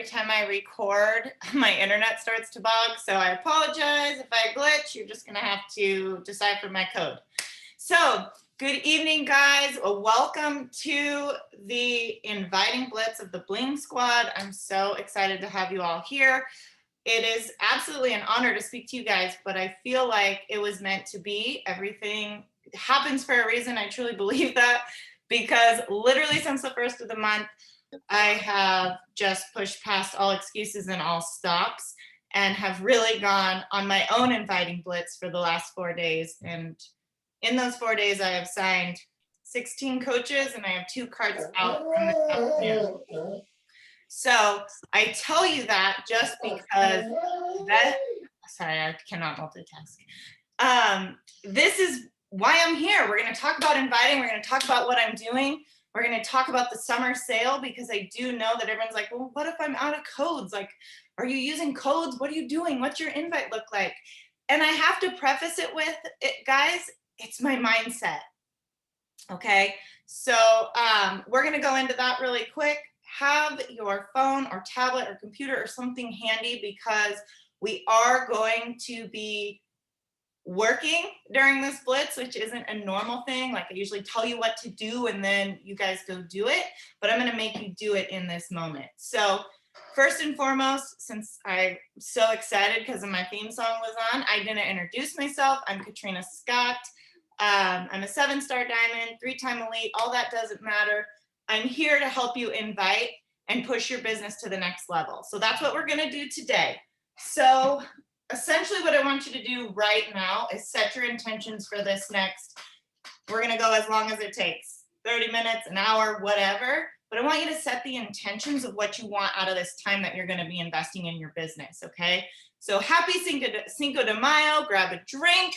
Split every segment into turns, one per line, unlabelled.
every time I record, my internet starts to bug. So I apologize if I glitch. You're just going to have to decipher my code. So good evening, guys. Welcome to the inviting Blitz of the Bling squad. I'm so excited to have you all here. It is absolutely an honor to speak to you guys, but I feel like it was meant to be. Everything happens for a reason. I truly believe that, because literally since the first of the month, I have just pushed past all excuses and all stops and have really gone on my own inviting blitz for the last 4 days. And in those 4 days, I have signed 16 coaches and I have 2 cards out from this afternoon. So I tell you that just because sorry, I cannot multitask. This is why I'm here. We're going to talk about inviting. We're going to talk about what I'm doing. We're going to talk about the summer sale, because I do know that everyone's like, well, what if I'm out of codes? Like, are you using codes? What are you doing? What's your invite look like? And I have to preface it with, guys, it's my mindset. Okay, so we're going to go into that really quick. Have your phone or tablet or computer or something handy, because we are going to be working during this blitz, which isn't a normal thing. Like, I usually tell you what to do and then you guys go do it, but I'm going to make you do it in this moment. So first and foremost, since I'm so excited because my theme song was on, I didn't introduce myself. I'm Katrina Scott. I'm a 7-star diamond, 3-time elite. All that doesn't matter. I'm here to help you invite and push your business to the next level. So that's what we're going to do today. So essentially what I want you to do right now is set your intentions for this next. We're going to go as long as it takes, 30 minutes, an hour, whatever. But I want you to set the intentions of what you want out of this time that you're going to be investing in your business. Okay. So happy Cinco de Mayo, grab a drink,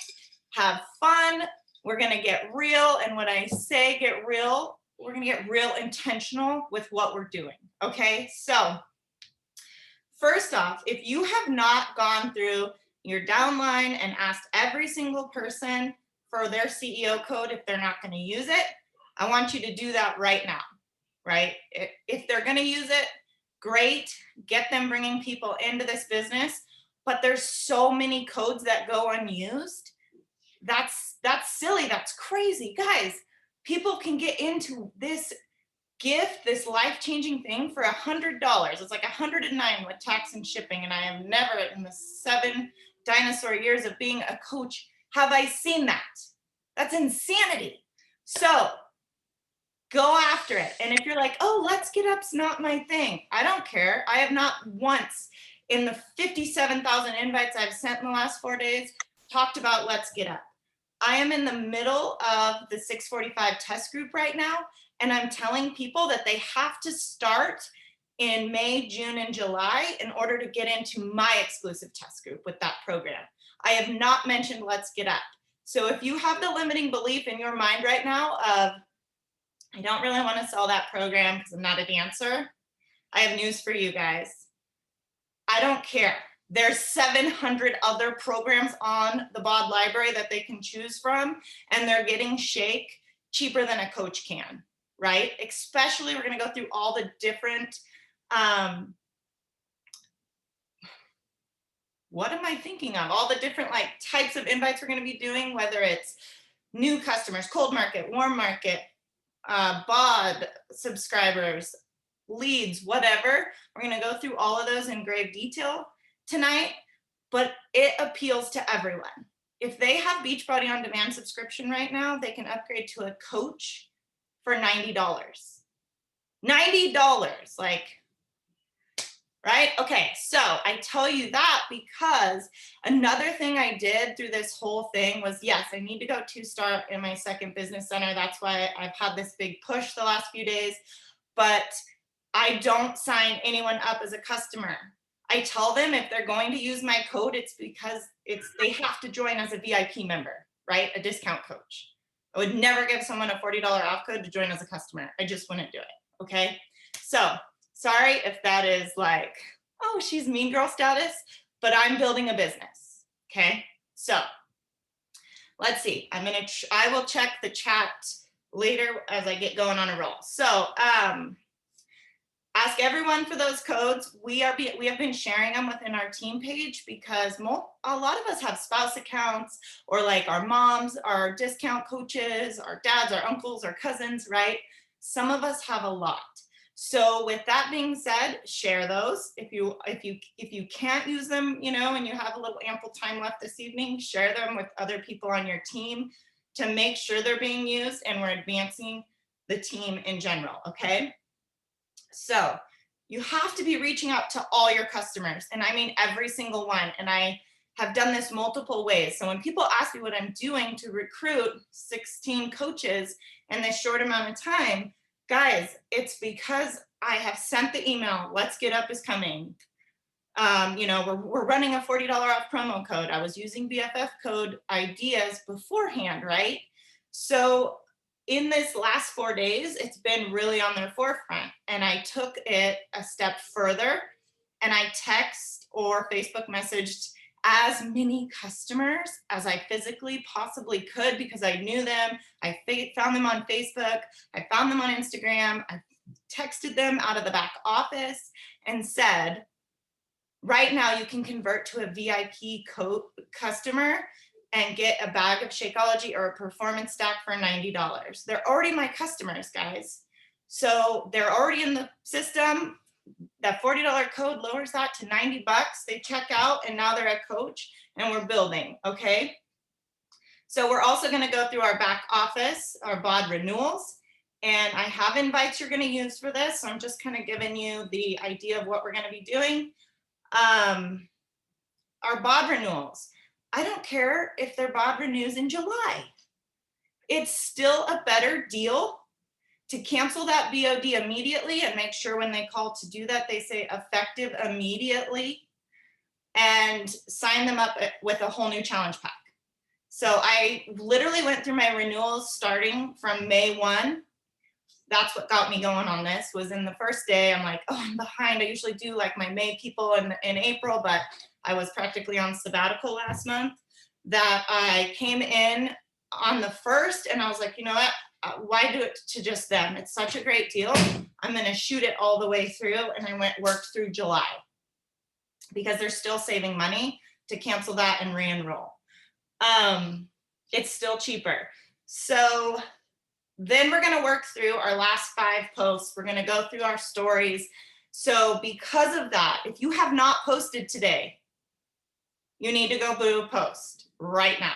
have fun. We're going to get real. And when I say get real, we're going to get real intentional with what we're doing. Okay. So first off, if you have not gone through your downline and asked every single person for their CEO code if they're not going to use it, I want you to do that right now, right? If they're going to use it, great. Get them bringing people into this business. But there's so many codes that go unused. That's silly. That's crazy. Guys, people can get into this gift, this life-changing thing for $100. It's like $109 with tax and shipping. And I have never, in the 7 dinosaur years of being a coach, have I seen that. That's insanity. So go after it. And if you're like, oh, Let's Get Up's not my thing, I don't care. I have not once in the 57,000 invites I've sent in the last 4 days talked about Let's Get Up. I am in the middle of the 645 test group right now, and I'm telling people that they have to start in May, June, and July in order to get into my exclusive test group with that program. I have not mentioned Let's Get Up. So if you have the limiting belief in your mind right now of, I don't really want to sell that program because I'm not a dancer, I have news for you guys. I don't care. There's 700 other programs on the BOD library that they can choose from, and they're getting shake cheaper than a coach can, right? Especially, we're going to go through all the different, what am I thinking of? All the different like types of invites we're going to be doing, whether it's new customers, cold market, warm market, BOD subscribers, leads, whatever. We're going to go through all of those in grave detail tonight, but it appeals to everyone. If they have Beachbody On Demand subscription right now, they can upgrade to a coach for $90. $90, like, right? Okay, so I tell you that because another thing I did through this whole thing was, yes, I need to go 2-star in my second business center. That's why I've had this big push the last few days, but I don't sign anyone up as a customer. I tell them if they're going to use my code, it's because they have to join as a VIP member, right? A discount coach. I would never give someone a $40 off code to join as a customer. I just wouldn't do it, okay? So sorry if that is like, oh, she's mean girl status, but I'm building a business, okay? So let's see. I will check the chat later as I get going on a roll. So Ask everyone for those codes. We have been sharing them within our team page because a lot of us have spouse accounts, or like our moms, our discount coaches, our dads, our uncles, our cousins, right? Some of us have a lot. So with that being said, share those. If you can't use them, you know, and you have a little ample time left this evening, share them with other people on your team to make sure they're being used and we're advancing the team in general, okay? So you have to be reaching out to all your customers, and I mean every single one. And I have done this multiple ways. So when people ask me what I'm doing to recruit 16 coaches in this short amount of time, guys, it's because I have sent the email, Let's Get Up is coming. You know, we're running a $40 off promo code. I was using BFF code ideas beforehand, right? So in this last 4 days, it's been really on their forefront. And I took it a step further and I text or Facebook messaged as many customers as I physically possibly could because I knew them. I found them on Facebook. I found them on Instagram. I texted them out of the back office and said, right now you can convert to a VIP customer and get a bag of Shakeology or a performance stack for $90. They're already my customers, guys. So they're already in the system. That $40 code lowers that to 90 bucks. They check out and now they're a coach and we're building, okay? So we're also gonna go through our back office, our BOD renewals, and I have invites you're gonna use for this. So I'm just kind of giving you the idea of what we're gonna be doing. Our BOD renewals. I don't care if their BOD renews in July. It's still a better deal to cancel that BOD immediately and make sure when they call to do that, they say effective immediately and sign them up with a whole new challenge pack. So I literally went through my renewals starting from May 1. That's what got me going on this, was in the first day, I'm like, oh, I'm behind. I usually do like my May people in April, but I was practically on sabbatical last month, that I came in on the 1st and I was like, you know what? Why do it to just them? It's such a great deal. I'm going to shoot it all the way through. And I worked through July because they're still saving money to cancel that and re-enroll. It's still cheaper. So then we're going to work through our last 5 posts. We're going to go through our stories. So because of that, if you have not posted today, you need to go post right now.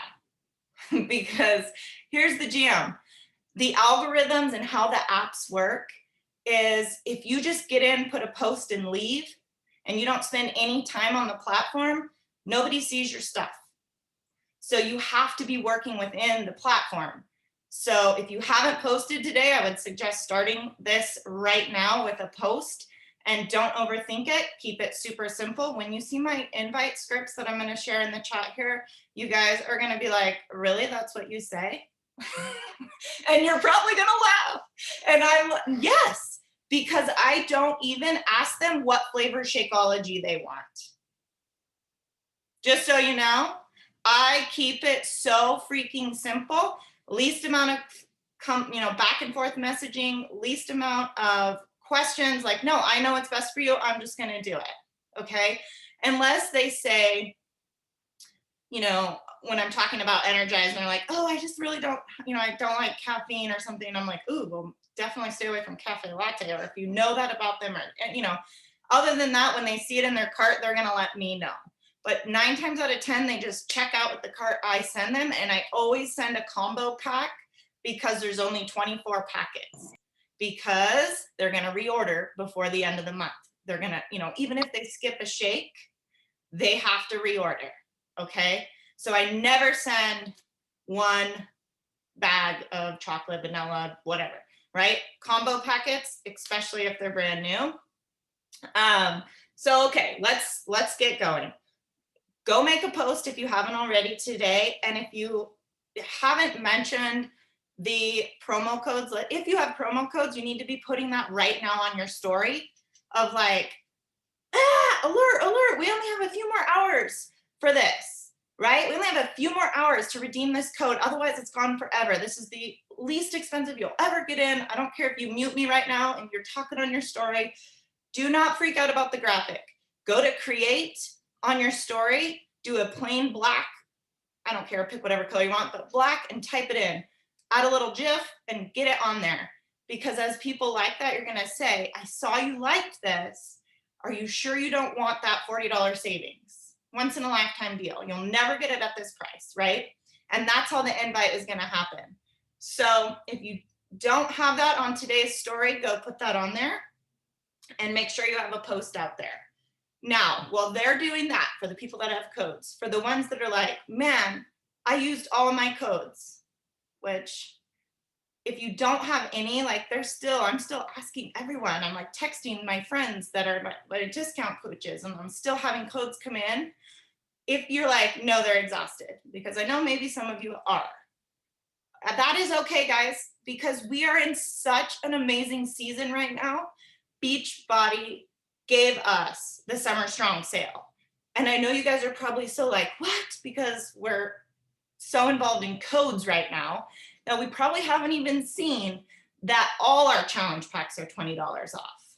Because here's the jam. The algorithms and how the apps work is if you just get in, put a post and leave, and you don't spend any time on the platform, nobody sees your stuff. So you have to be working within the platform. So if you haven't posted today, I would suggest starting this right now with a post, and don't overthink it. Keep it super simple. When you see my invite scripts that I'm going to share in the chat here, you guys are going to be like, really? That's what you say? And you're probably going to laugh. And I'm, yes, because I don't even ask them what flavor Shakeology they want. Just so you know, I keep it so freaking simple. Least amount of, back and forth messaging, least amount of questions. Like, no, I know what's best for you. I'm just going to do it. Okay. Unless they say, when I'm talking about Energize, and they're like, oh, I just really don't, I don't like caffeine or something. I'm like, ooh, well, definitely stay away from cafe latte. Or if you know that about them, or, other than that, when they see it in their cart, they're going to let me know. But 9 times out of 10, they just check out with the cart I send them. And I always send a combo pack because there's only 24 packets, because they're going to reorder before the end of the month. They're going to, even if they skip a shake, they have to reorder. Okay. So I never send one bag of chocolate, vanilla, whatever, right? Combo packets, especially if they're brand new. So, okay, let's get going. Go make a post if you haven't already today. And if you haven't mentioned the promo codes, if you have promo codes, you need to be putting that right now on your story of like, alert, we only have a few more hours for this, right? We only have a few more hours to redeem this code. Otherwise it's gone forever. This is the least expensive you'll ever get in. I don't care if you mute me right now and you're talking on your story. Do not freak out about the graphic. Go to create on your story, do a plain black, I don't care, pick whatever color you want, but black, and type it in. Add a little GIF and get it on there. Because as people like that, you're gonna say, I saw you liked this. Are you sure you don't want that $40 savings? Once in a lifetime deal. You'll never get it at this price, right? And that's how the invite is gonna happen. So if you don't have that on today's story, go put that on there and make sure you have a post out there. Now, while they're doing that, for the people that have codes, for the ones that are like, man, I used all of my codes, which if you don't have any, like I'm still asking everyone. I'm like texting my friends that are my discount coaches, and I'm still having codes come in. If you're like, no, they're exhausted, because I know maybe some of you are. That is okay, guys, because we are in such an amazing season right now. Beachbody gave us the Summer Strong sale. And I know you guys are probably so like, what? Because we're so involved in codes right now that we probably haven't even seen that all our challenge packs are $20 off.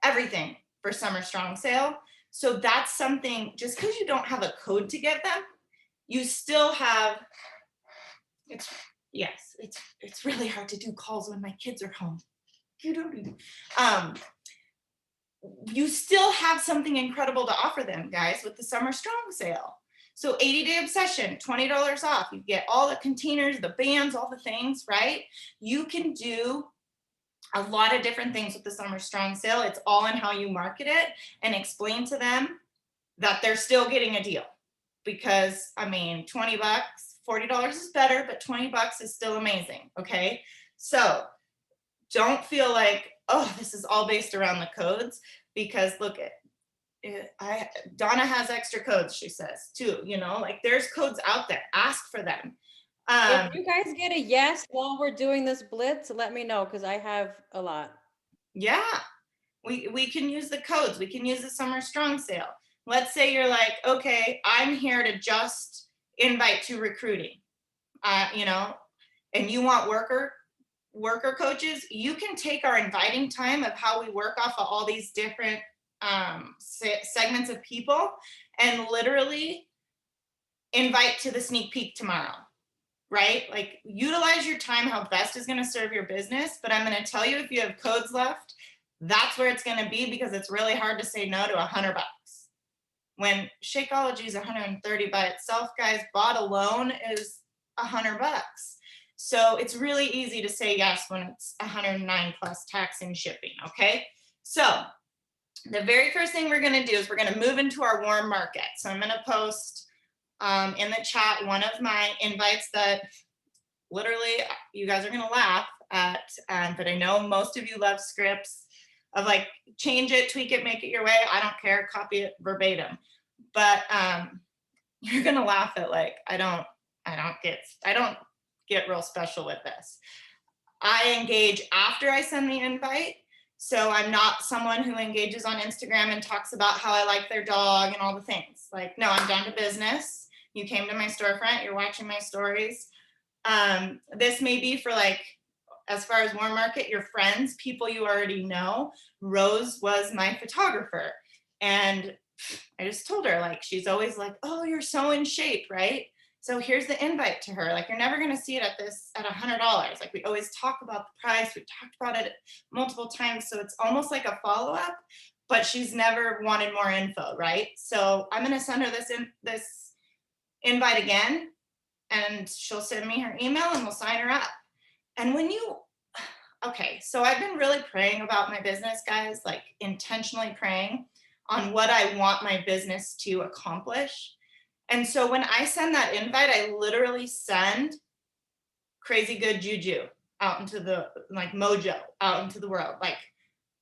Everything for Summer Strong sale. So that's something, just because you don't have a code to get them, you still have, it's really hard to do calls when my kids are home. You still have something incredible to offer them, guys, with the Summer Strong sale. So 80-day obsession, $20 off. You get all the containers, the bands, all the things, right? You can do a lot of different things with the Summer Strong sale. It's all in how you market it and explain to them that they're still getting a deal. Because, I mean, 20 bucks, $40 is better, but 20 bucks is still amazing, okay? So don't feel like, oh, this is all based around the codes, because look at it. Donna has extra codes, she says, too, you know, like there's codes out there, ask for them.
If you guys get a yes while we're doing this blitz, let me know, because I have a lot.
Yeah, we can use the codes. We can use the Summer Strong sale. Let's say you're like, okay, I'm here to just invite to recruiting, you know, and you want worker coaches. You can take our inviting time of how we work off of all these different segments of people and literally invite to the sneak peek tomorrow, right? Like utilize your time how best is going to serve your business. But I'm going to tell you, if you have codes left, that's where it's going to be, because it's really hard to say no to $100. When Shakeology is 130 by itself, guys, bought alone is $100. So it's really easy to say yes when it's 109 plus tax and shipping, okay? So the very first thing we're gonna do is we're gonna move into our warm market. So I'm gonna post in the chat one of my invites that literally you guys are gonna laugh at, but I know most of you love scripts of like, change it, tweak it, make it your way. I don't care, copy it verbatim. But you're gonna laugh at like, I don't get real special with this. I engage after I send the invite. So I'm not someone who engages on Instagram and talks about how I like their dog and all the things. Like, no, I'm down to business. You came to my storefront, you're watching my stories. This may be for like, as far as warm market, your friends, people you already know. Rose was my photographer. And I just told her, like, she's always like, oh, you're so in shape, right? So here's the invite to her. Like, you're never going to see it at $100. Like, we always talk about the price. We've talked about it multiple times. So it's almost like a follow-up, but she's never wanted more info, right? So I'm going to send her this invite again, and she'll send me her email and we'll sign her up. And okay, so I've been really praying about my business, guys, like intentionally praying on what I want my business to accomplish. And so when I send that invite, I literally send crazy good juju out into the, like, mojo out into the world. Like,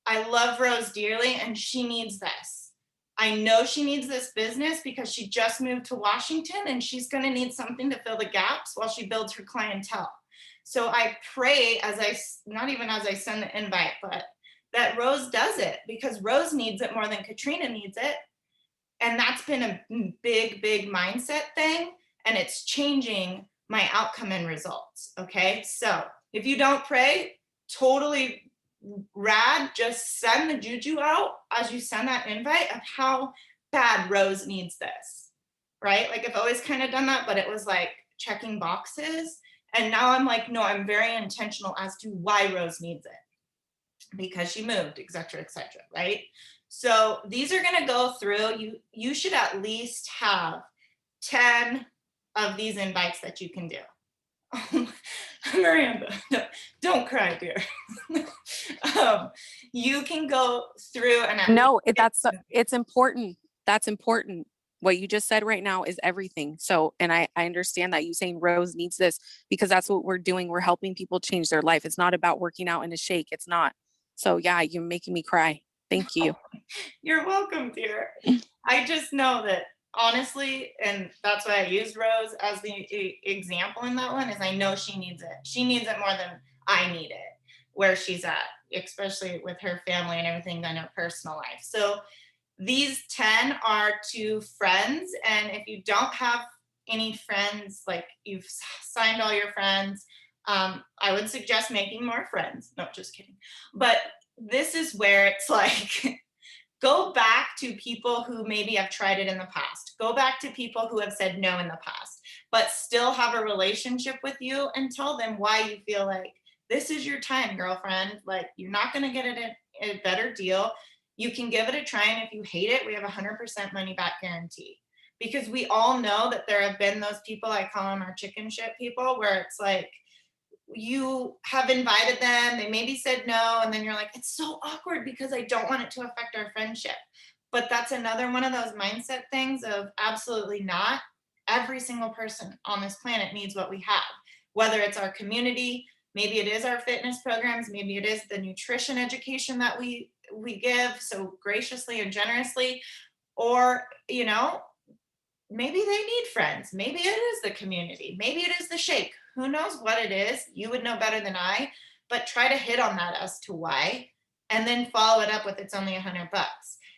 I love Rose dearly, and she needs this. I know she needs this business because she just moved to Washington, and she's going to need something to fill the gaps while she builds her clientele. So I pray not even as I send the invite, but that Rose does it, because Rose needs it more than Katrina needs it. And that's been a big, big mindset thing. And it's changing my outcome and results. Okay. So if you don't pray, totally Rad, just send the juju out as you send that invite of how bad Rose needs this, right? Like I've always kind of done that, but it was like checking boxes. And now I'm like, no, I'm very intentional as to why Rose needs it, because she moved, et cetera, right? So these are gonna go through, you should at least have 10 of these invites that you can do. Miranda, no, don't cry, dear. You can go through and
no, it's important. That's important. What you just said right now is everything. So, and I understand that you saying Rose needs this because that's what we're doing. We're helping people change their life. It's not about working out in a shake. It's not. So yeah, you're making me cry. Thank you.
You're welcome, dear. I just know that honestly, and that's why I used Rose as the example in that one, is I know she needs it. She needs it more than I need it where she's at, especially with her family and everything in her personal life. So these 10 are to friends. And if you don't have any friends, like you've signed all your friends, I would suggest making more friends. No, just kidding. But this is where it's like, go back to people who maybe have tried it in the past. Go back to people who have said no in the past, but still have a relationship with you, and tell them why you feel like this is your time, girlfriend. Like you're not going to get it a better deal. You can give it a try. And if you hate it, we have 100% money back guarantee, because we all know that there have been those people, I call them our chicken shit people, where it's like, you have invited them, they maybe said no, and then you're like, it's so awkward because I don't want it to affect our friendship. But that's another one of those mindset things of absolutely not. Every single person on this planet needs what we have, whether it's our community, maybe it is our fitness programs, maybe it is the nutrition education that we give so graciously and generously, or maybe they need friends. Maybe it is the community. Maybe it is the shake. Who knows what it is? You would know better than I, but try to hit on that as to why, and then follow it up with it's only $100.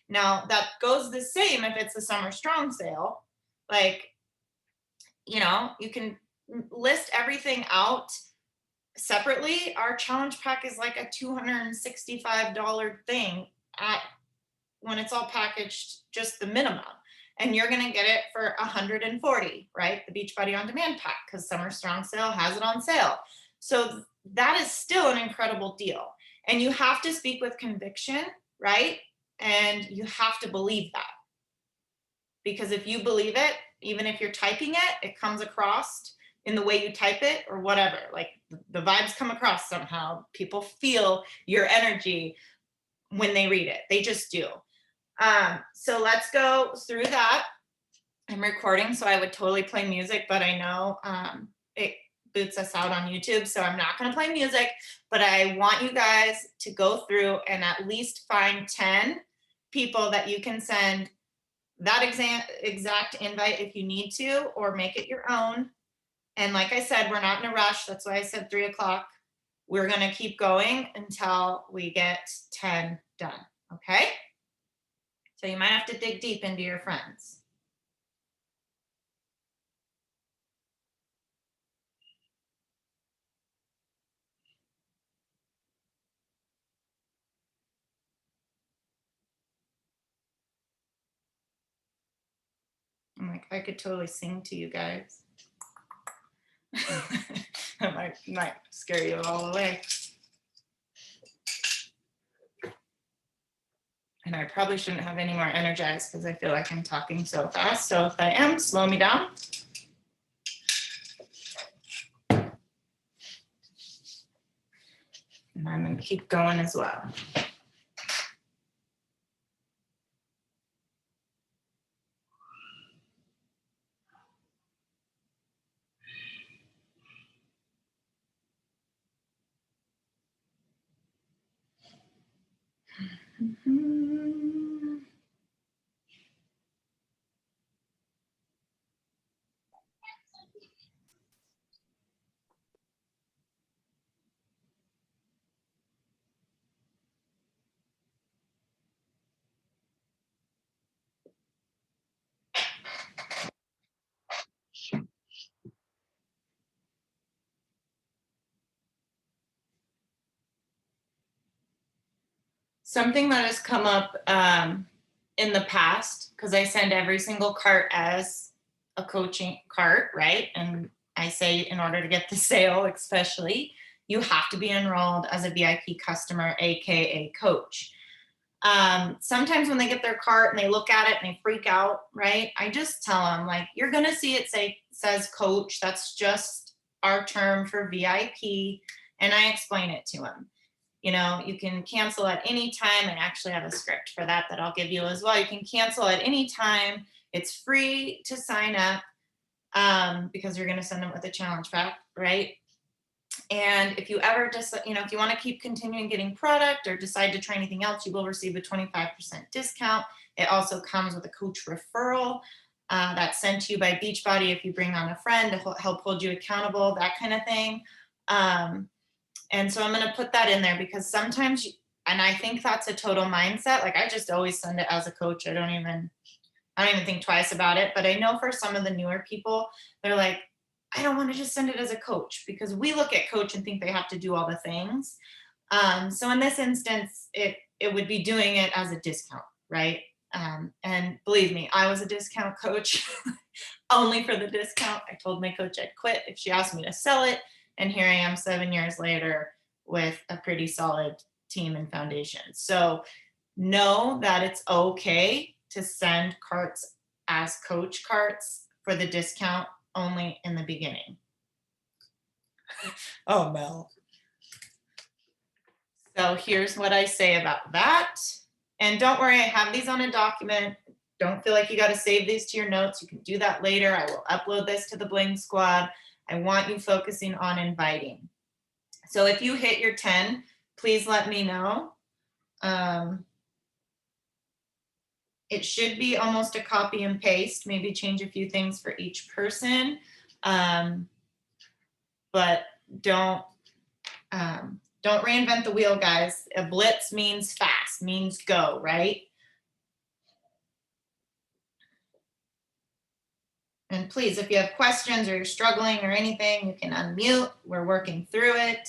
Now that goes the same if it's the summer strong sale. Like, you can list everything out separately. Our challenge pack is like a $265 thing when it's all packaged, just the minimum. And you're going to get it for $140, right? The Beachbody On Demand pack, because Summer Strong Sale has it on sale. So that is still an incredible deal. And you have to speak with conviction, right? And you have to believe that. Because if you believe it, even if you're typing it, it comes across in the way you type it or whatever. Like the vibes come across somehow. People feel your energy when they read it. They just do. So let's go through that. I'm recording, so I would totally play music, but I know it boots us out on YouTube, so I'm not going to play music, but I want you guys to go through and at least find 10 people that you can send that exact invite if you need to, or make it your own. And like I said, we're not in a rush. That's why I said 3 o'clock. We're going to keep going until we get 10 done. Okay? So you might have to dig deep into your friends. I'm like, I could totally sing to you guys. I might scare you all away. And I probably shouldn't have any more energized because I feel like I'm talking so fast. So if I am, slow me down. And I'm going to keep going as well. Something that has come up in the past, because I send every single cart as a coaching cart, right? And I say in order to get the sale, especially, you have to be enrolled as a VIP customer, AKA coach. Sometimes when they get their cart and they look at it and they freak out, right? I just tell them, like, you're going to see it says coach. That's just our term for VIP. And I explain it to them. You know, you can cancel at any time. I actually have a script for that I'll give you as well. You can cancel at any time. It's free to sign up because you're going to send them with a challenge pack, right? And if you ever just, you know, if you want to keep continuing getting product or decide to try anything else, you will receive a 25% discount. It also comes with a coach referral that's sent to you by Beachbody if you bring on a friend to help hold you accountable, that kind of thing. And so I'm going to put that in there because sometimes, and I think that's a total mindset. Like I just always send it as a coach. I don't even think twice about it. But I know for some of the newer people, they're like, I don't want to just send it as a coach because we look at coach and think they have to do all the things. So in this instance, it would be doing it as a discount, right? And believe me, I was a discount coach only for the discount. I told my coach I'd quit if she asked me to sell it. And here I am 7 years later with a pretty solid team and foundation. So know that it's okay to send carts as coach carts for the discount only in the beginning. Oh, Mel. So here's what I say about that. And don't worry, I have these on a document. Don't feel like you got to save these to your notes. You can do that later. I will upload this to the Bling Squad. I want you focusing on inviting. So if you hit your 10, please let me know. It should be almost a copy and paste, maybe change a few things for each person. But don't reinvent the wheel, guys. A blitz means fast, means go, right? And please, if you have questions or you're struggling or anything, you can unmute. We're working through it.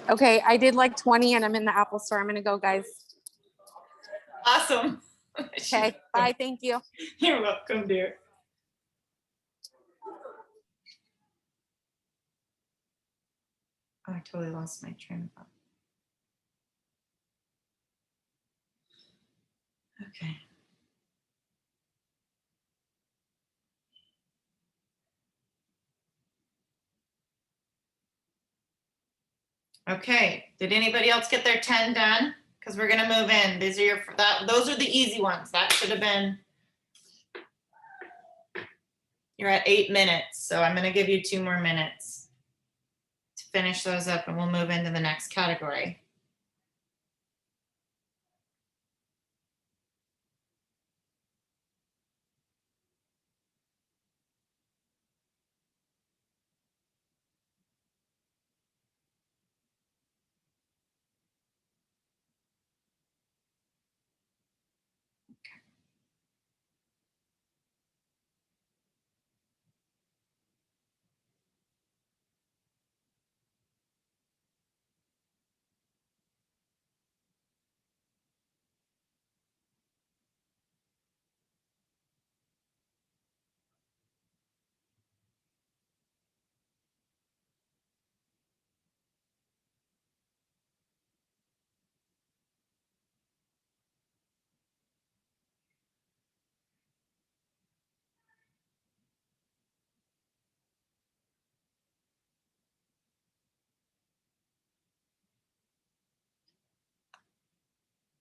Okay, I did like 20 and I'm in the Apple store. I'm gonna go, guys.
Awesome.
Okay, bye, thank you.
You're welcome, dear. Oh, I totally lost my train of thought. Okay. Okay, did anybody else get their 10 done? Because we're gonna move in. These are those are the easy ones. That should have been. You're at 8 minutes, so I'm gonna give you 2 more minutes to finish those up and we'll move into the next category.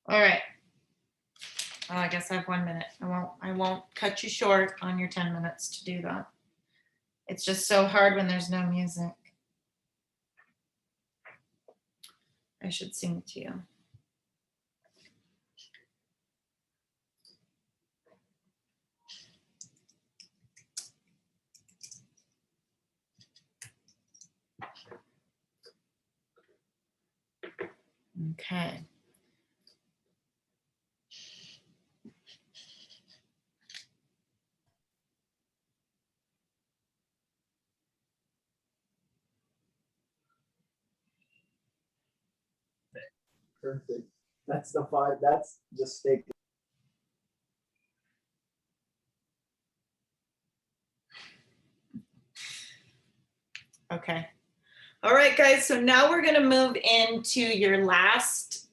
All right. Oh, I guess I have 1 minute. I won't cut you short on your 10 minutes to do that. It's just so hard when there's no music. I should sing to you. Okay.
Perfect. That's the 5. That's just steak.
Okay. All right, guys. So now we're going to move into your last.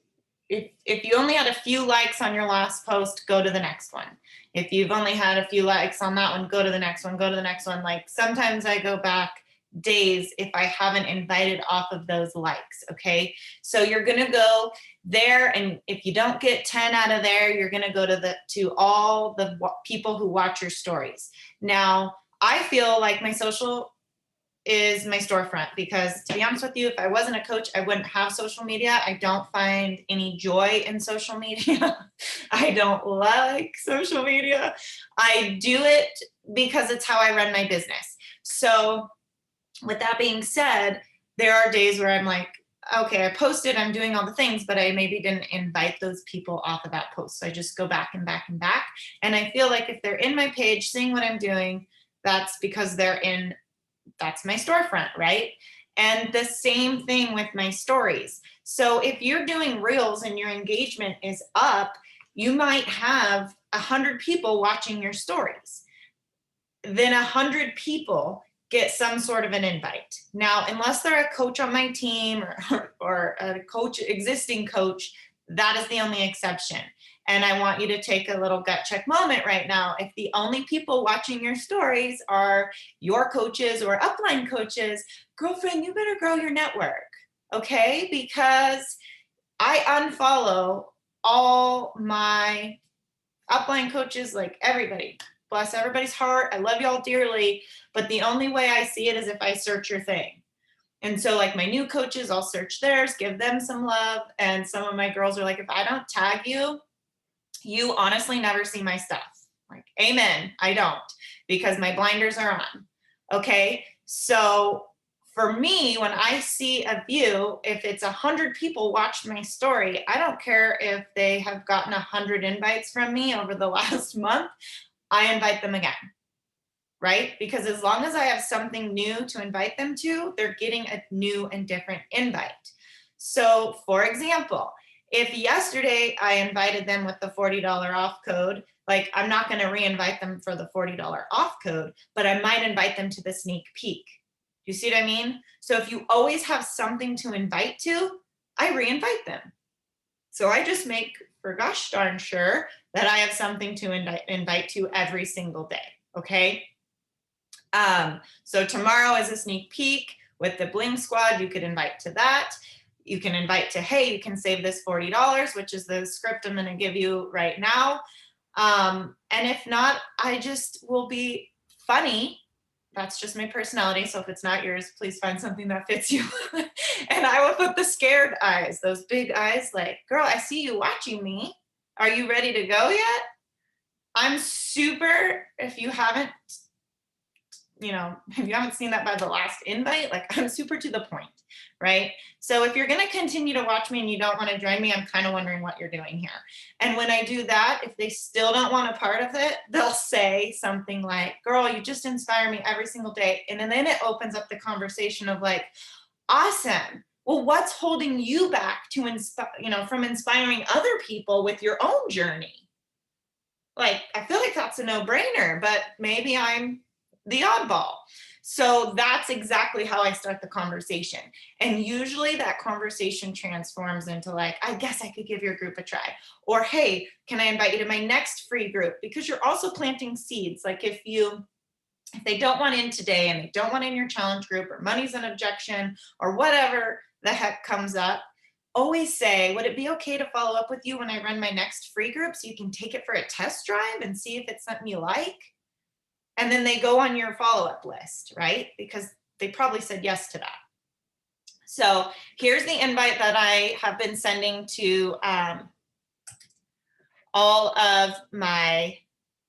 If you only had a few likes on your last post, go to the next one. If you've only had a few likes on that one, go to the next one, go to the next one. Like sometimes I go back days if I haven't invited off of those likes. Okay. So you're going to go there. And if you don't get 10 out of there, you're going to go to all the people who watch your stories. Now, I feel like my social is my storefront because to be honest with you, if I wasn't a coach, I wouldn't have social media. I don't find any joy in social media. I don't like social media. I do it because it's how I run my business. So with that being said, there are days where I'm like, okay, I posted, I'm doing all the things, but I maybe didn't invite those people off of that post. So I just go back and back and back. And I feel like if they're in my page, seeing what I'm doing, that's because that's my storefront, right? And the same thing with my stories. So if you're doing reels and your engagement is up, you might have 100 people watching your stories. Then 100 people get some sort of an invite. Now, unless they're a coach on my team or a existing coach, that is the only exception. And I want you to take a little gut check moment right now. If the only people watching your stories are your coaches or upline coaches, girlfriend, you better grow your network, okay? Because I unfollow all my upline coaches, like everybody. Bless everybody's heart. I love y'all dearly, but the only way I see it is if I search your thing. And so like my new coaches, I'll search theirs, give them some love. And some of my girls are like, if I don't tag you, you honestly never see my stuff. Like, amen, I don't, because my blinders are on. Okay, so for me, when I see a view, if it's 100 people watched my story, I don't care if they have gotten 100 invites from me over the last month, I invite them again, right? Because as long as I have something new to invite them to, they're getting a new and different invite. So for example, if yesterday I invited them with the $40 off code, like I'm not going to re-invite them for the $40 off code, but I might invite them to the sneak peek. You see what I mean? So if you always have something to invite to, I re-invite them. So I just make for gosh darn sure that I have something to invite to every single day. Okay. So tomorrow is a sneak peek with the Bling squad. You could invite to that. You can invite to, hey, you can save this $40, which is the script I'm going to give you right now. And if not, I just will be funny. That's just my personality. So if it's not yours, please find something that fits you. And I will put the scared eyes, those big eyes, like, girl, I see you watching me. Are you ready to go yet? I'm super, if you haven't seen that by the last invite, like I'm super to the point, right? So if you're going to continue to watch me and you don't want to join me, I'm kind of wondering what you're doing here. And when I do that, if they still don't want a part of it, they'll say something like, girl, you just inspire me every single day. And then it opens up the conversation of like, awesome. Well, what's holding you back to from inspiring other people with your own journey? Like, I feel like that's a no-brainer, but maybe I'm the oddball. So that's exactly how I start the conversation. And usually that conversation transforms into like, I guess I could give your group a try. Or, hey, can I invite you to my next free group? Because you're also planting seeds. Like if they don't want in today and they don't want in your challenge group, or money's an objection, or whatever the heck comes up, always say, would it be okay to follow up with you when I run my next free group so you can take it for a test drive and see if it's something you like? And then they go on your follow-up list, right? Because they probably said yes to that. So here's the invite that I have been sending to all of my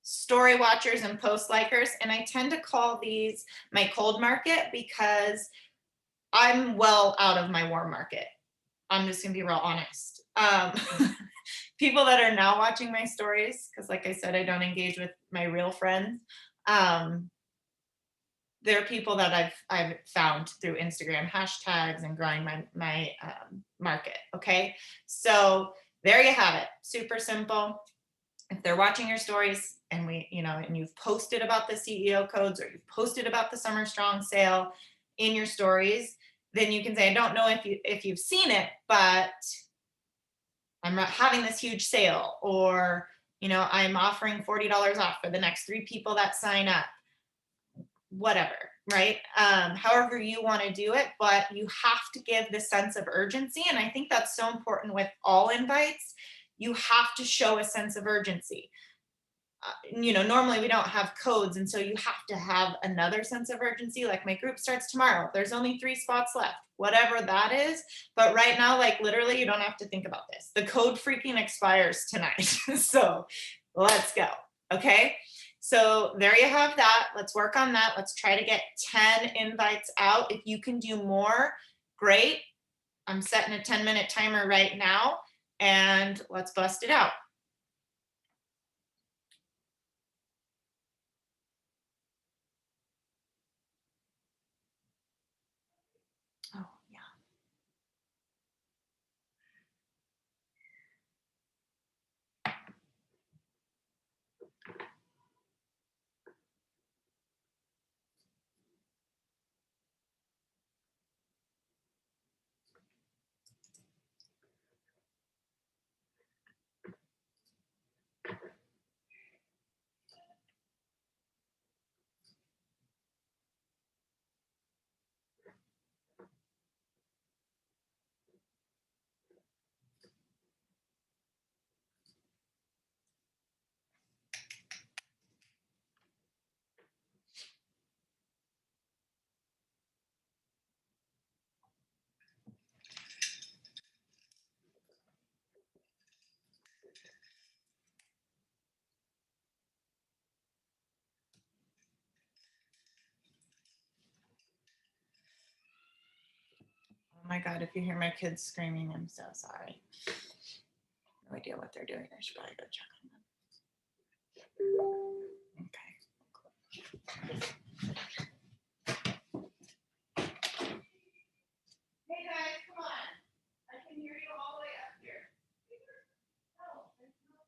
story watchers and post likers. And I tend to call these my cold market because I'm well out of my warm market. I'm just gonna be real honest. People that are now watching my stories, because like I said, I don't engage with my real friends. There are people that I've found through Instagram hashtags and growing my market. Okay, so there you have it. Super simple. If they're watching your stories and and you've posted about the CEO codes, or you've posted about the Summer Strong sale in your stories, then you can say, I don't know if you've seen it, but I'm having this huge sale, or I'm offering $40 off for the next 3 people that sign up. Whatever, right? However you want to do it, but you have to give the sense of urgency. And I think that's so important with all invites. You have to show a sense of urgency. Normally we don't have codes, and so you have to have another sense of urgency. Like, my group starts tomorrow. There's only 3 spots left, whatever that is. But right now, like, literally, you don't have to think about this. The code freaking expires tonight. So let's go. Okay. So there you have that. Let's work on that. Let's try to get 10 invites out. If you can do more, great. I'm setting a 10-minute timer right now, and let's bust it out. Oh, yeah. Oh my God, if you hear my kids screaming, I'm so sorry. No idea what they're doing. I should probably go check on them. Okay. Hey guys, come on. I can hear you all the way up here. No, there's no.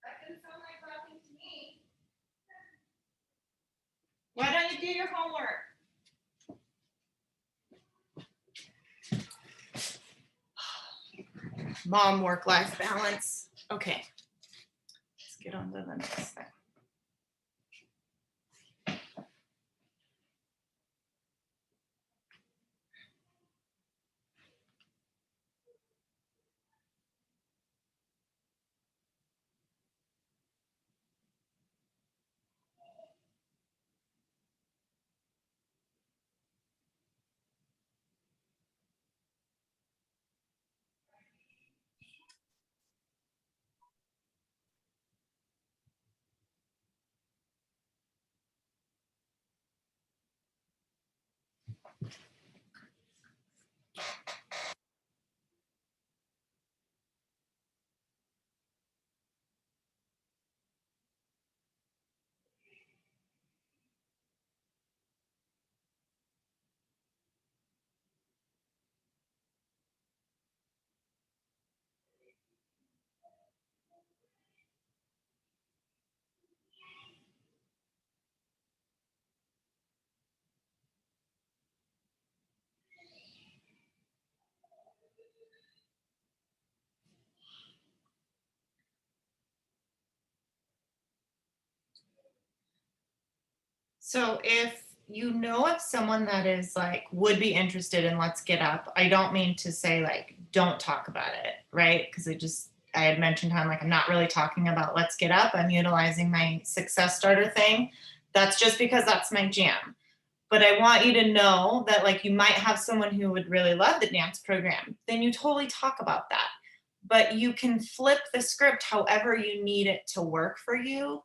That didn't sound like talking to me. Why don't you do your homework? mom work-life balance. Okay. Let's get on to the next thing. So if you know of someone that is like, would be interested in Let's Get Up, I don't mean to say like, don't talk about it, right? Because I had mentioned how I'm not really talking about Let's Get Up. I'm utilizing my Success Starter thing. That's just because that's my jam. But I want you to know that like you might have someone who would really love the dance program. Then you totally talk about that. But you can flip the script however you need it to work for you.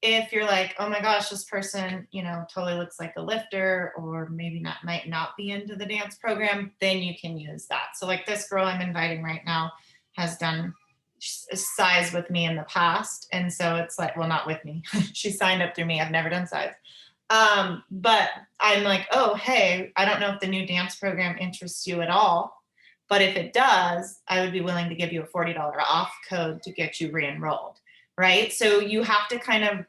If you're like, oh my gosh, this person, totally looks like a lifter, or maybe might not be into the dance program, then you can use that. So like this girl I'm inviting right now has done size with me in the past. And so it's like, well, not with me. She signed up through me. I've never done size. But I'm like, oh, hey, I don't know if the new dance program interests you at all. But if it does, I would be willing to give you a $40 off code to get you re-enrolled. Right? So you have to kind of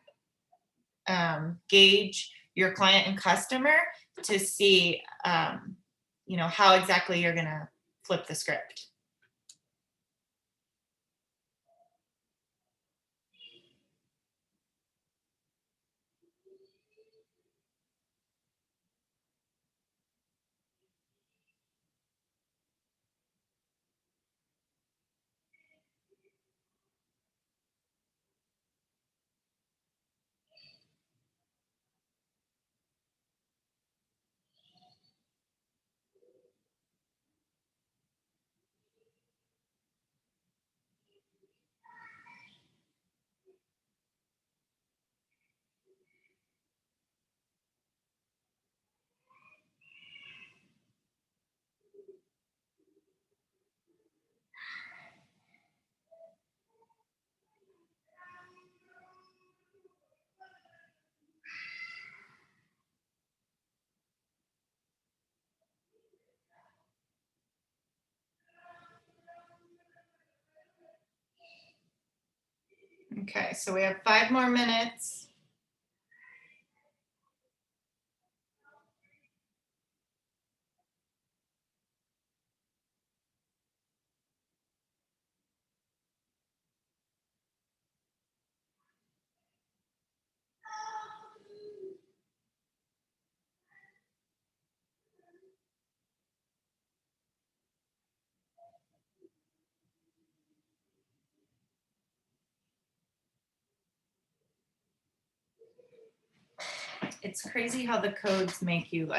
gauge your client and customer to see, how exactly you're going to flip the script. Okay, so we have 5 more minutes. It's crazy how the codes make you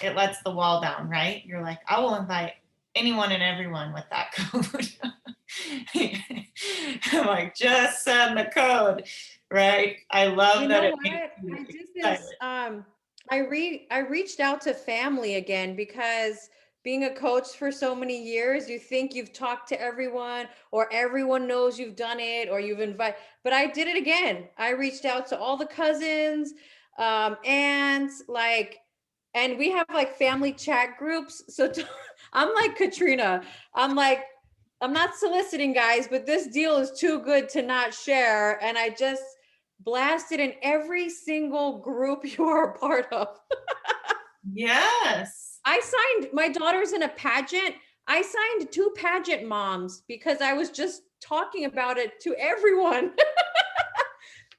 it lets the wall down, right? You're like, I will invite anyone and everyone with that code. I'm like, just send the code, right? I love that.
I did this. I reached out to family again because being a coach for so many years, you think you've talked to everyone or everyone knows you've done it or you've invited, but I did it again. I reached out to all the cousins, aunts, and we have family chat groups. So I'm like Katrina. I'm like, I'm not soliciting, guys, but this deal is too good to not share. And I just blasted in every single group you're a part of.
Yes.
I signed, my daughter's in a pageant. I signed 2 pageant moms because I was just talking about it to everyone.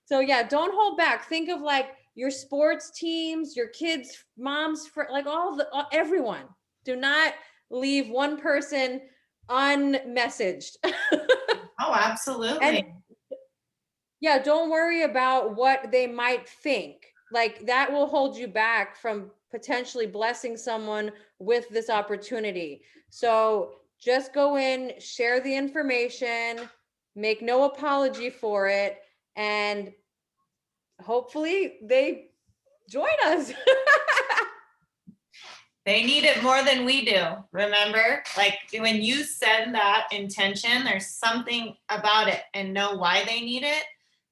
So yeah, don't hold back. Think of like your sports teams, your kids, moms, for like everyone. Do not leave one person unmessaged.
Oh, absolutely.
And yeah, don't worry about what they might think. Like that will hold you back from potentially blessing someone with this opportunity. So just go in, share the information, make no apology for it, and hopefully they join us.
They need it more than we do. Remember, like when you send that intention, there's something about it and know why they need it.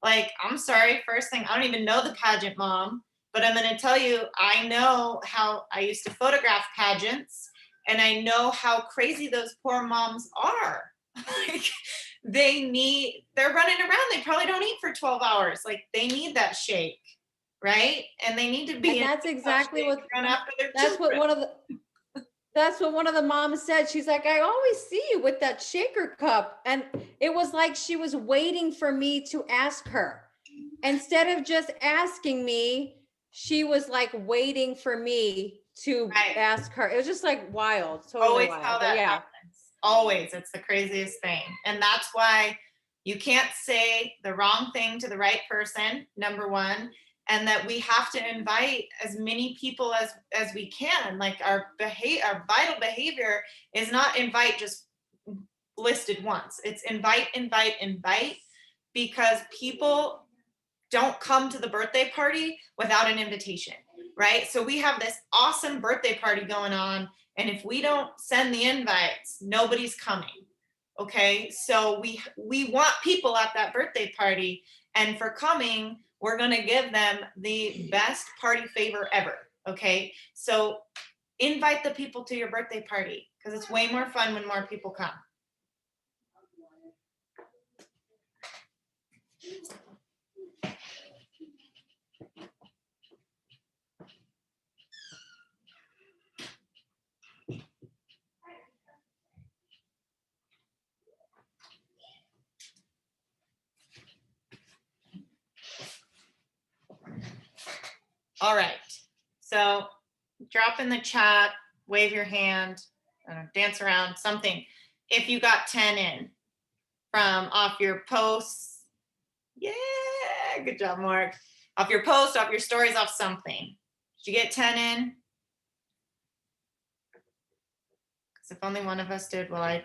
Like, I'm sorry, first thing, I don't even know the pageant mom, but I'm going to tell you, I know how I used to photograph pageants and I know how crazy those poor moms are. Like, they're running around. They probably don't eat for 12 hours. Like, they need that shake, right? And they need to be
And that's exactly what
run after their
that's what
children.
that's what one of the moms said. She's like, I always see you with that shaker cup. And it was like she was waiting for me to ask her. Instead of just asking me, she was like waiting for me to
Right.
ask her. It was just like wild, totally
Always
wild.
how
But
that
yeah.
happens. Always. It's the craziest thing. And that's why you can't say the wrong thing to the right person, number one. And that we have to invite as many people as we can. Like our vital behavior is not invite just listed once. It's invite, because people don't come to the birthday party without an invitation, right? So we have this awesome birthday party going on, and if we don't send the invites, nobody's coming. Okay, so we want people at that birthday party, and for coming, we're gonna give them the best party favor ever. Okay, so invite the people to your birthday party because it's way more fun when more people come. All right, so drop in the chat, wave your hand, dance around, something. If you got 10 in from off your posts, yeah, good job, Mark. Off your post, off your stories, off something. Did you get 10 in? Because if only one of us did, well,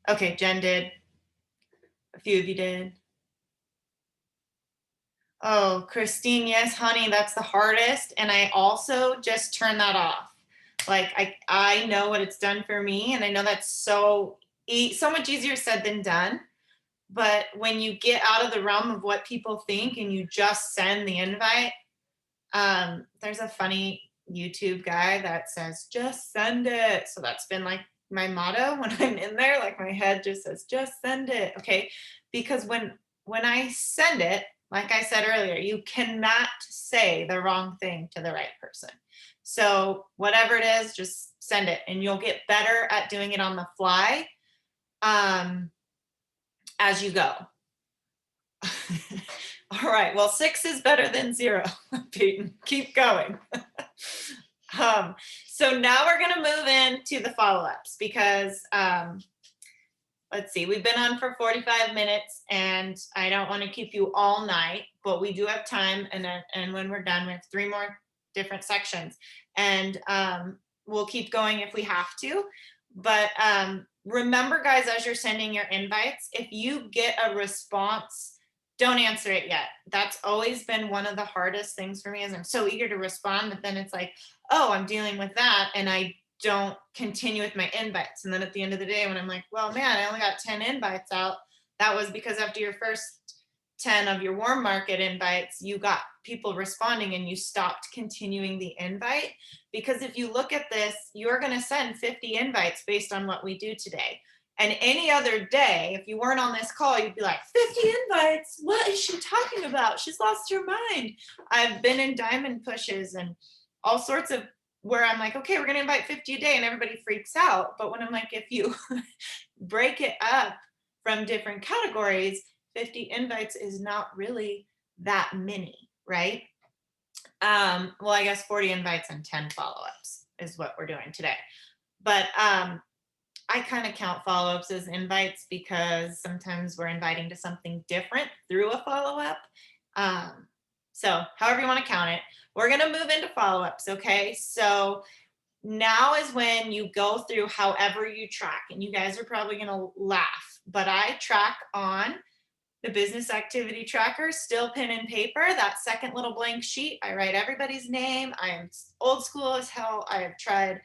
okay, Jen did. A few of you did. Oh, Christine, yes, honey, that's the hardest. And I also just turn that off. Like I know what it's done for me, and I know that's so much easier said than done. But when you get out of the realm of what people think and you just send the invite, there's a funny YouTube guy that says, just send it. So that's been like my motto when I'm in there, like my head just says, just send it. Okay. Because when I send it, like I said earlier, you cannot say the wrong thing to the right person. So whatever it is, just send it, and you'll get better at doing it on the fly as you go. All right, well, 6 is better than 0, Peyton. Keep going. So now we're going to move into the follow-ups because let's see, we've been on for 45 minutes and I don't want to keep you all night, but we do have time. And when we're done, we have 3 more different sections, and we'll keep going if we have to. But remember, guys, as you're sending your invites, if you get a response, don't answer it yet. That's always been one of the hardest things for me, is I'm so eager to respond, but then it's like, oh, I'm dealing with that, and I don't continue with my invites. And then at the end of the day, when I'm like, well, man, I only got 10 invites out, that was because after your first 10 of your warm market invites, you got people responding and you stopped continuing the invite. Because if you look at this, you're going to send 50 invites based on what we do today. And any other day, if you weren't on this call, you'd be like, 50 invites? What is she talking about? She's lost her mind. I've been in diamond pushes and all sorts of where I'm like, okay, we're going to invite 50 a day and everybody freaks out. But when I'm like, if you break it up from different categories, 50 invites is not really that many, right? Well, I guess 40 invites and 10 follow-ups is what we're doing today. But I kind of count follow-ups as invites because sometimes we're inviting to something different through a follow-up. So however you want to count it, we're going to move into follow-ups. Okay. So now is when you go through however you track, and you guys are probably going to laugh, but I track on the business activity tracker, still pen and paper, that second little blank sheet. I write everybody's name. I am old school as hell. I have tried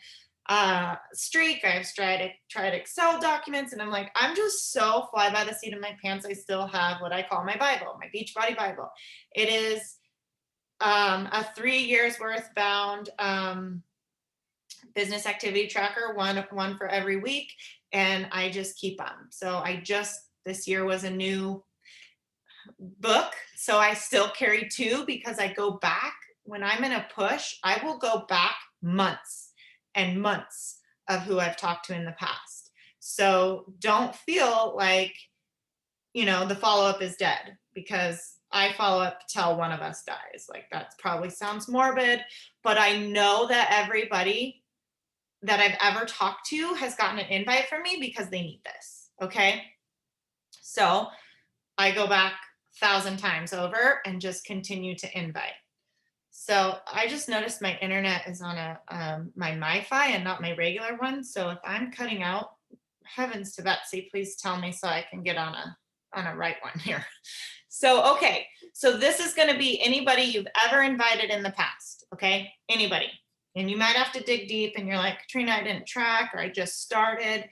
Streak. I've tried Excel documents, and I'm like, I'm just so fly by the seat of my pants. I still have what I call my Bible, my Beachbody Bible. It is a 3 years worth bound business activity tracker, one for every week, and I just keep them. So this year was a new book, so I still carry 2 because I go back when I'm in a push. I will go back months and months of who I've talked to in the past. So don't feel like, the follow-up is dead because I follow up till one of us dies. Like, that probably sounds morbid, but I know that everybody that I've ever talked to has gotten an invite from me because they need this. Okay. So I go back 1,000 times over and just continue to invite. So I just noticed my internet is on my MiFi and not my regular one. So if I'm cutting out, heavens to Betsy, please tell me so I can get on a right one here. So, okay. So this is going to be anybody you've ever invited in the past. Okay. Anybody. And you might have to dig deep and you're like, Katrina, I didn't track, or I just started.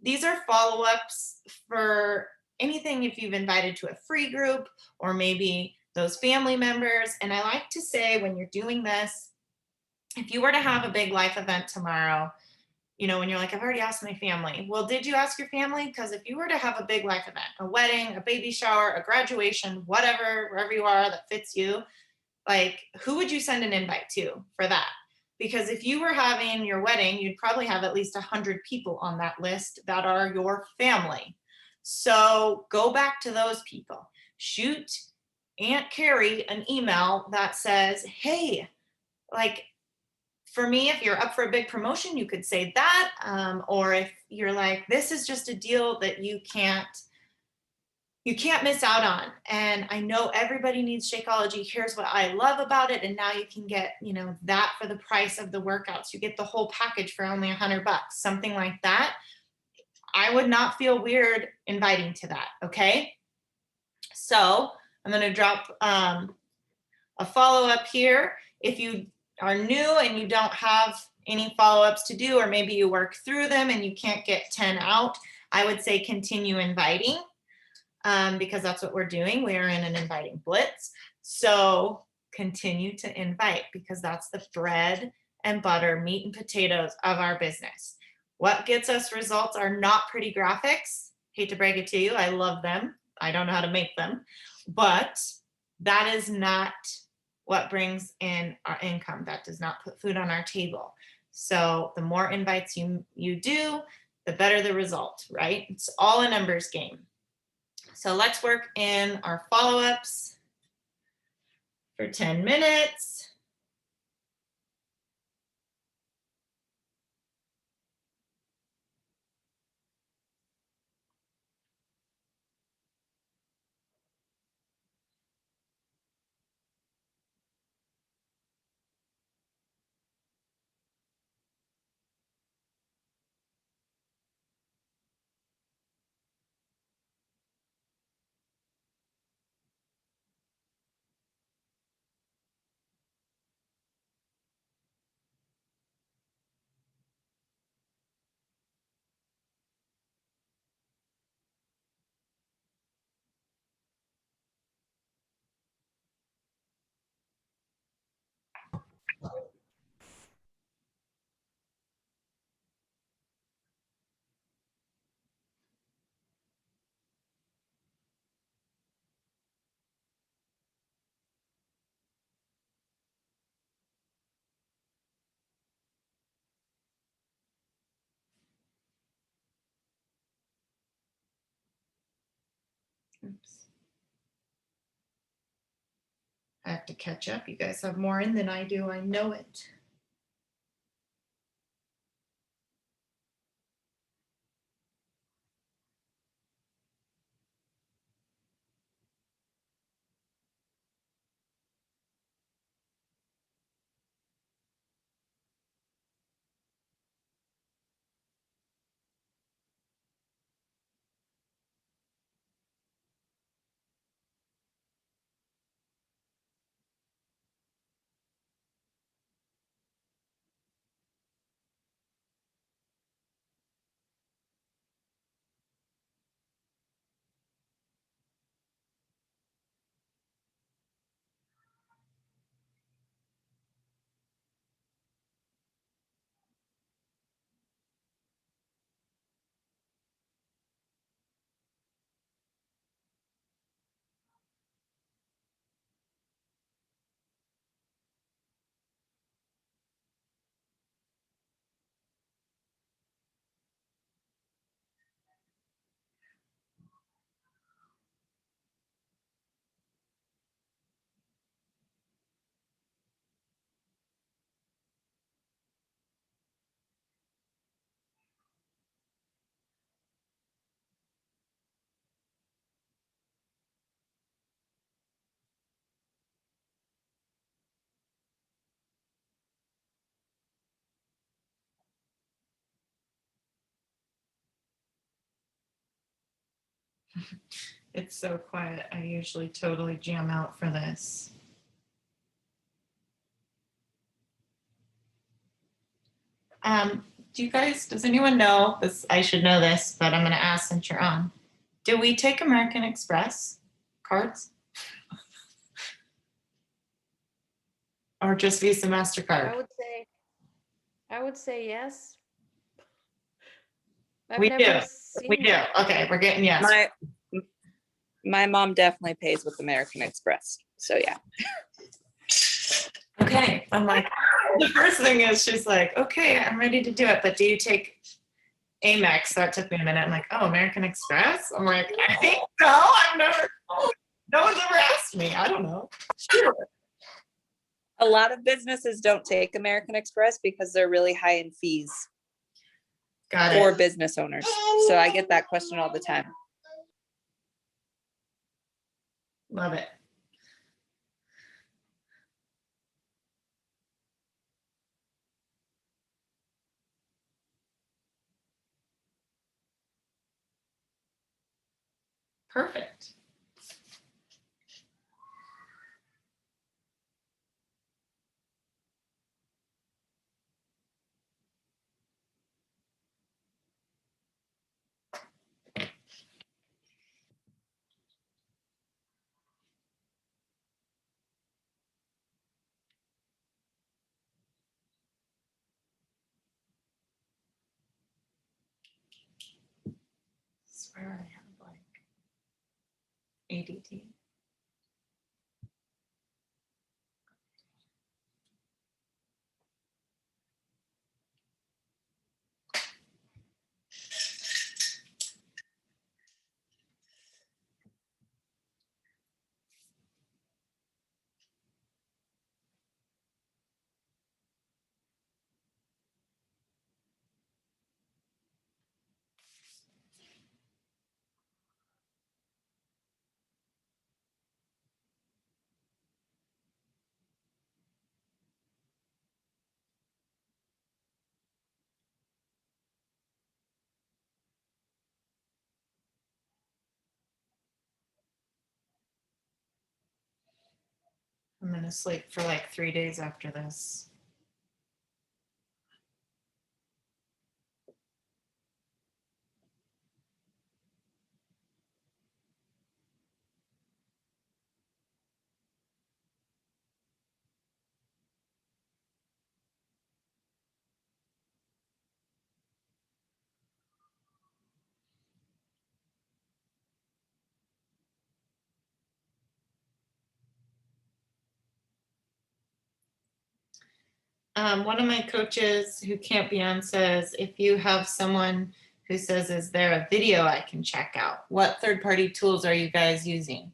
These are follow-ups for anything if you've invited to a free group or maybe those family members. And I like to say, when you're doing this, if you were to have a big life event tomorrow, when you're like, I've already asked my family. Well, did you ask your family? Because if you were to have a big life event, a wedding, a baby shower, a graduation, whatever, wherever you are that fits you, like, who would you send an invite to for that? Because if you were having your wedding, you'd probably have at least 100 people on that list that are your family. So go back to those people. Shoot Aunt Carrie an email that says, hey, like, for me, if you're up for a big promotion, you could say that. Or if you're like, this is just a deal that you can't miss out on. And I know everybody needs Shakeology. Here's what I love about it. And now you can get, that for the price of the workouts. You get the whole package for only $100, something like that. I would not feel weird inviting to that. Okay. So I'm going to drop a follow-up here. If you are new and you don't have any follow-ups to do, or maybe you work through them and you can't get 10 out, I would say continue inviting. Because that's what we're doing. We are in an inviting blitz. So continue to invite, because that's the bread and butter, meat and potatoes of our business. What gets us results are not pretty graphics. Hate to break it to you. I love them. I don't know how to make them, but that is not what brings in our income. That does not put food on our table. So the more invites you do, the better the result, right? It's all a numbers game. So let's work in our follow-ups for 10 minutes. Oops. I have to catch up. You guys have more in than I do. I know it. It's so quiet. I usually totally jam out for this. Do you guys, does anyone know this? I should know this, but I'm going to ask since you're on. Do we take American Express cards? Or just Visa, MasterCard?
I would say yes. I've
We
never
do.
seen
We do. Okay, we're getting yes.
My mom definitely pays with American Express. So yeah.
Okay. I'm like, the first thing is she's like, okay, I'm ready to do it. But do you take Amex? That took me a minute. I'm like, oh, American Express? I'm like, I think so. I've never, no one's ever asked me. I don't know. Sure.
A lot of businesses don't take American Express because they're really high in fees
Got
for
it.
business owners. So I get that question all the time.
Love it. Perfect. I swear I have like ADD. I'm gonna sleep for like 3 days after this. One of my coaches who can't be on says, if you have someone who says, is there a video I can check out? What third-party tools are you guys using?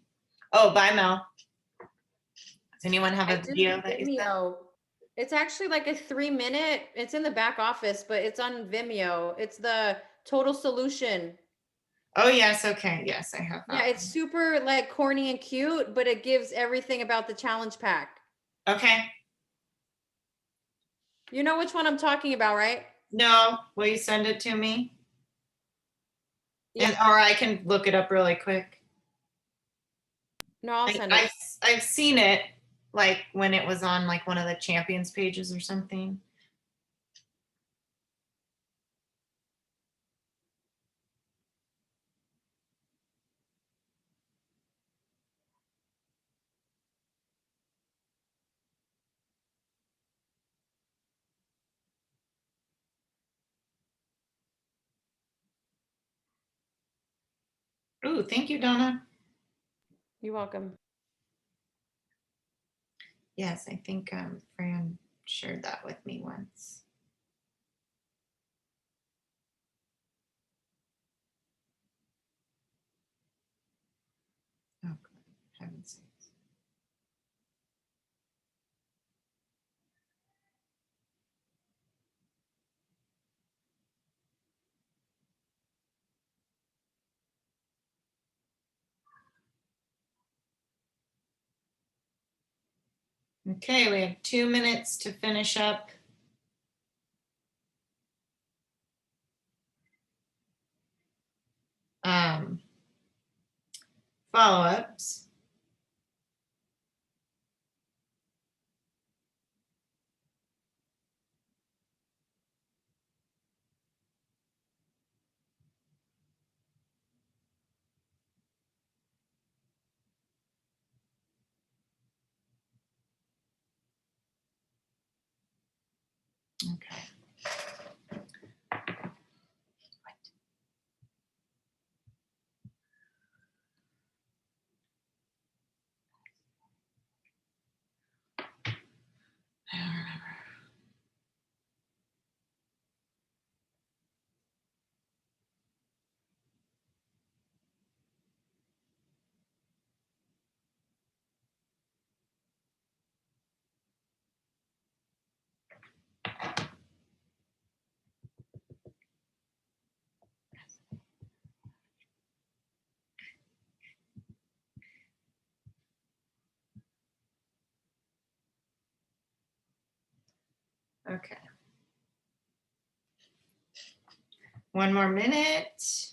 Oh, bye, Mel. Does anyone have
I
a
did
video
the
that you sent?
Vimeo. It's actually like a 3-minute, it's in the back office, but it's on Vimeo. It's the Total Solution.
Oh, yes. Okay. Yes, I have
Yeah,
that.
it's super like corny and cute, but it gives everything about the challenge pack.
Okay.
You know which one I'm talking about, right?
No, will you send it to me?
Yeah.
Or I can look it up really quick.
No, I'll
I,
send
I've,
it.
I've seen it like when it was on like one of the champions pages or something. Ooh, thank you, Donna.
You're welcome.
Yes, I think Fran shared that with me once. Oh, heaven's sakes. Okay, we have 2 minutes to finish up. Follow-ups. Okay. I don't remember. Okay. 1 more minute.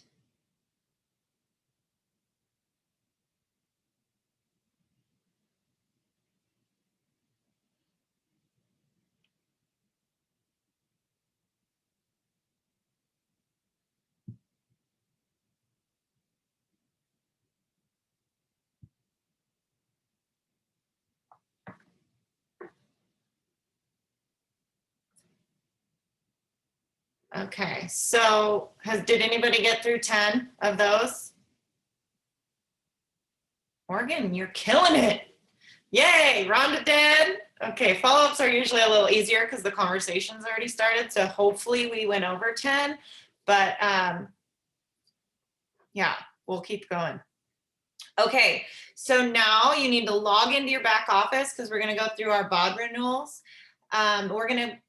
Okay, so did anybody get through 10 of those? Morgan, you're killing it. Yay, Rhonda did. Okay, follow-ups are usually a little easier because the conversation's already started. So hopefully we went over 10, but yeah, we'll keep going. Okay, so now you need to log into your back office because we're gonna go through our BOD renewals. We're gonna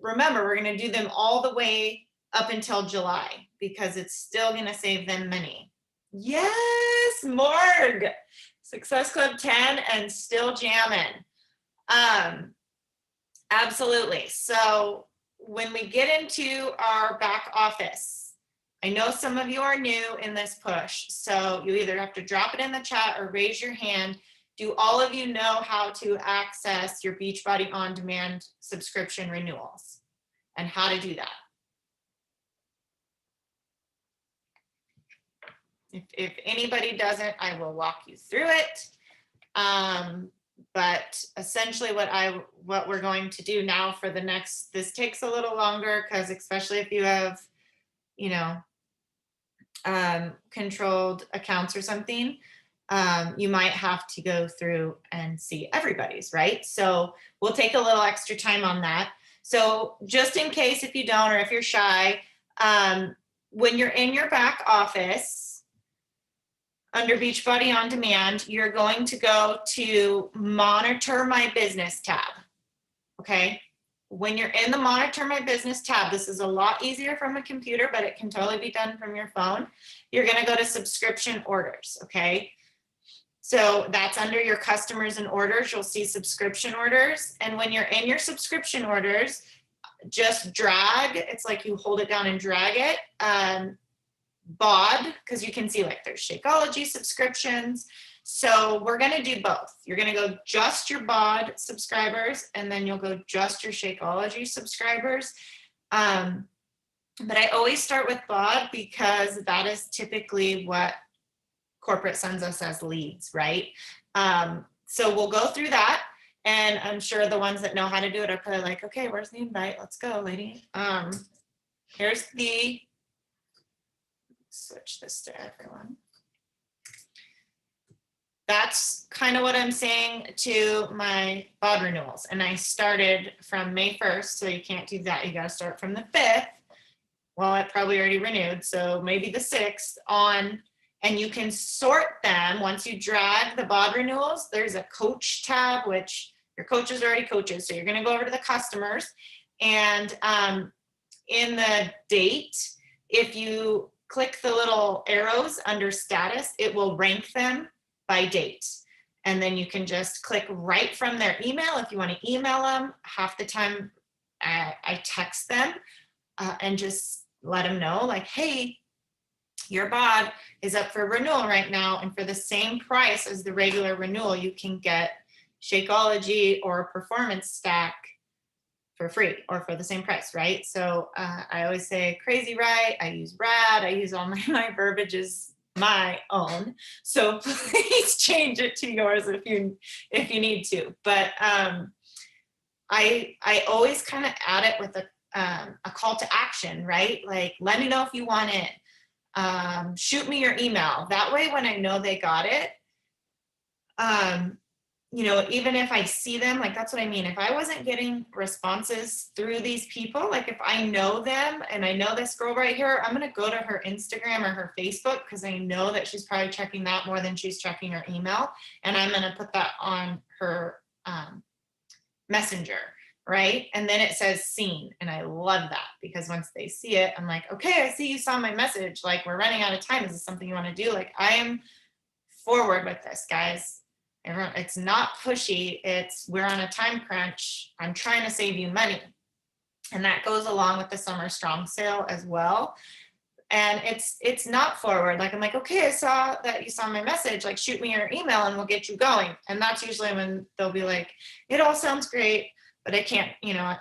do them all the way up until July because it's still gonna save them money. Yes, Morg, Success Club 10 and still jamming. Absolutely. So when we get into our back office, I know some of you are new in this push, so you either have to drop it in the chat or raise your hand. Do all of you know how to access your Beachbody On Demand subscription renewals and how to do that? If anybody doesn't, I will walk you through it. But essentially what we're going to do now for the next, this takes a little longer because especially if you have, you know, controlled accounts or something, you might have to go through and see everybody's, right? So we'll take a little extra time on that. So just in case if you don't, or if you're shy, when you're in your back office, under Beachbody On Demand, you're going to go to Monitor My Business tab, okay? When you're in the Monitor My Business tab, this is a lot easier from a computer, but it can totally be done from your phone. You're gonna go to Subscription Orders, okay? So that's under your customers and orders. You'll see subscription orders. And when you're in your subscription orders, just drag. It's like you hold it down and drag it. BOD, because you can see like there's Shakeology subscriptions. So we're going to do both. You're going to go just your BOD subscribers, and then you'll go just your Shakeology subscribers. But I always start with BOD because that is typically what corporate sends us as leads, right? So we'll go through that, and I'm sure the ones that know how to do it are probably like, okay, where's the invite? Let's go, lady. Here's the, switch this to everyone. That's kind of what I'm saying to my BOD renewals. And I started from May 1st, so you can't do that. You got to start from the 5th. Well, I probably already renewed, so maybe the 6th on. And you can sort them once you drag the BOD renewals. There's a coach tab, which your coaches are already coaches. So you're going to go over to the customers, and in the date, if you click the little arrows under status, it will rank them by date. And then you can just click right from their email. If you want to email them, half the time I text them and just let them know like, hey, your BOD is up for renewal right now, and for the same price as the regular renewal, you can get Shakeology or Performance Stack for free or for the same price, right? So I always say crazy right, I use rad, I use all my verbiage is my own. So please change it to yours if you need to. But I always kind of add it with a call to action, right? Like, let me know if you want it. Shoot me your email. That way, when I know they got it, you know, even if I see them, like, that's what I mean. If I wasn't getting responses through these people, like if I know them and I know this girl right here, I'm going to go to her Instagram or her Facebook, because I know that she's probably checking that more than she's checking her email. And I'm going to put that on her messenger. Right. And then it says seen. And I love that, because once they see it, I'm like, okay, I see you saw my message. Like, we're running out of time. Is this something you want to do? Like, I am forward with this, guys. Everyone, it's not pushy. It's, we're on a time crunch. I'm trying to save you money. And that goes along with the Summer Strong sale as well. And it's not forward. Like, I'm like, okay, I saw that you saw my message, like, shoot me your email and we'll get you going. And that's usually when they'll be like, it all sounds great, but I can't, you know,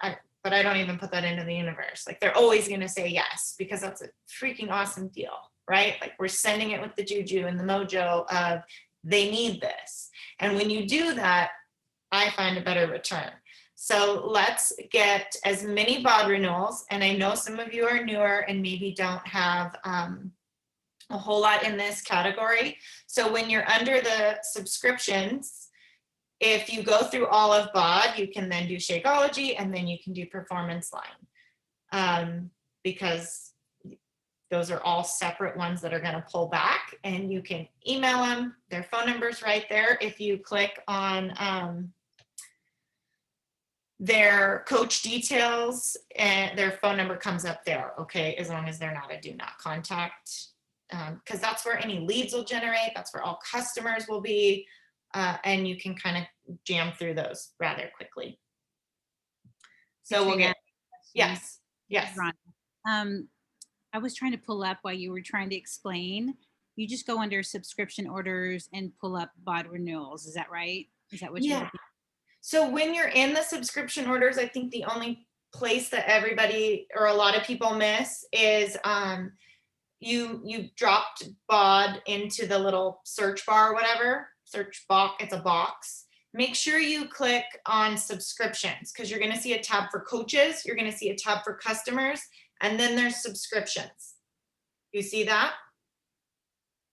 but I don't even put that into the universe. Like, they're always going to say yes, because that's a freaking awesome deal, right? Like, we're sending it with the juju and the mojo of they need this. And when you do that, I find a better return. So let's get as many BOD renewals. And I know some of you are newer and maybe don't have a whole lot in this category. So when you're under the subscriptions, if you go through all of BOD, you can then do Shakeology, and then you can do Performance Line, because those are all separate ones that are going to pull back, and you can email them. Their phone number's right there. If you click on their coach details, and their phone number comes up there, okay, as long as they're not a do not contact, because that's where any leads will generate. That's where all customers will be. And you can kind of jam through those rather quickly. So we'll get, yes.
Ron. I was trying to pull up while you were trying to explain. You just go under subscription orders and pull up BOD renewals. Is that right? Is that what you're?
So when you're in the subscription orders, I think the only place that everybody or a lot of people miss is you dropped BOD into the little search bar or whatever. Search box, it's a box. Make sure you click on subscriptions, because you're going to see a tab for coaches, you're going to see a tab for customers, and then there's subscriptions. You see that?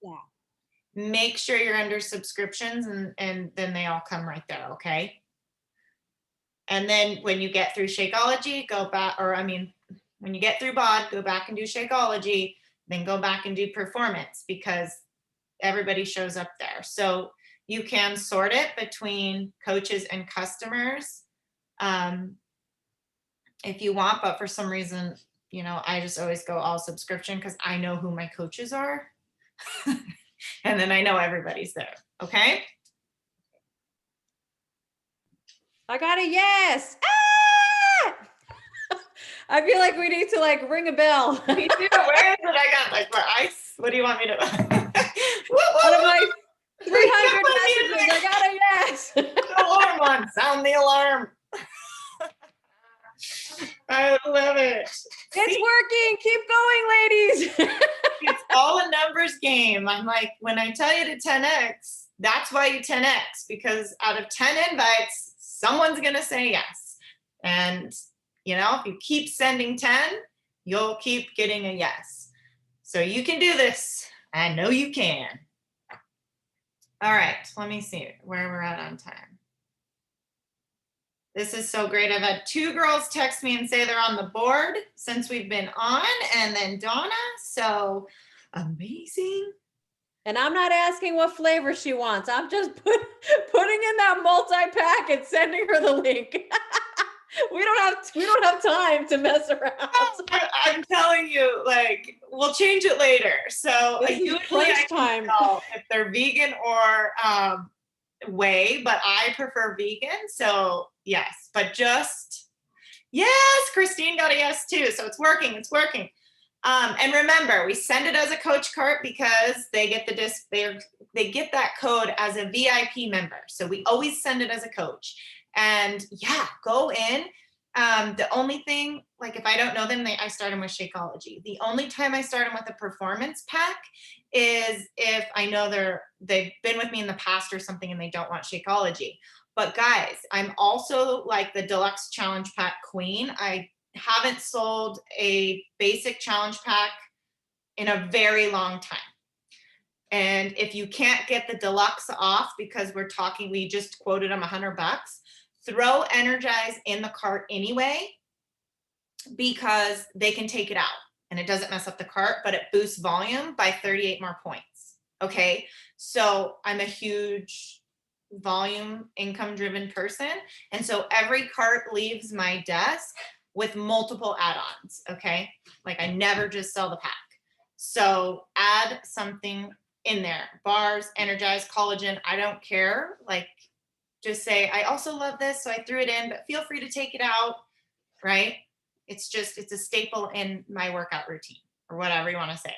Yeah.
Make sure you're under subscriptions, and then they all come right there, okay? And then when you get through Shakeology, go back, or I mean, when you get through BOD, go back and do Shakeology. then go back and do performance because everybody shows up there. So you can sort it between coaches and customers if you want, but for some reason, you know, I just always go all subscription because I know who my coaches are. And then I know everybody's there. Okay.
I got a yes. Ah! I feel like we need to like ring a bell.
Me too. Where is it? I got like my ice. What do you want me to?
Out of my 300 messages, I got a yes.
The alarm on. Sound the alarm. I love it.
It's working. Keep going, ladies.
It's all a numbers game. I'm like, when I tell you to 10x, that's why you 10x, because out of 10 invites, someone's going to say yes. And, you know, if you keep sending 10, you'll keep getting a yes. So you can do this. I know you can. All right, let me see where we're at on time. This is so great. I've had 2 girls text me and say they're on the board since we've been on, and then Donna, so amazing.
And I'm not asking what flavor she wants. I'm just putting in that multi-pack and sending her the link. we don't have time to mess around.
I'm telling you, like, we'll change it later. So
This is
usually I
crunch
can
time.
tell if they're vegan or whey, but I prefer vegan. So yes, but just yes, Christine got a yes too. So it's working. It's working. And remember, we send it as a coach cart because they get they get that code as a VIP member. So we always send it as a coach. And yeah, go in. The only thing, like if I don't know them, I start them with Shakeology. The only time I start them with a performance pack is if I know they've been with me in the past or something and they don't want Shakeology. But guys, I'm also like the deluxe challenge pack queen. I haven't sold a basic challenge pack in a very long time. And if you can't get the deluxe off because we just quoted them $100, throw Energize in the cart anyway, because they can take it out and it doesn't mess up the cart, but it boosts volume by 38 more points. Okay. So I'm a huge volume income driven person. And so every cart leaves my desk with multiple add-ons. Okay. Like I never just sell the pack. So add something in there, bars, Energize, collagen. I don't care. Like just say, I also love this. So I threw it in, but feel free to take it out. Right. It's a staple in my workout routine or whatever you want to say.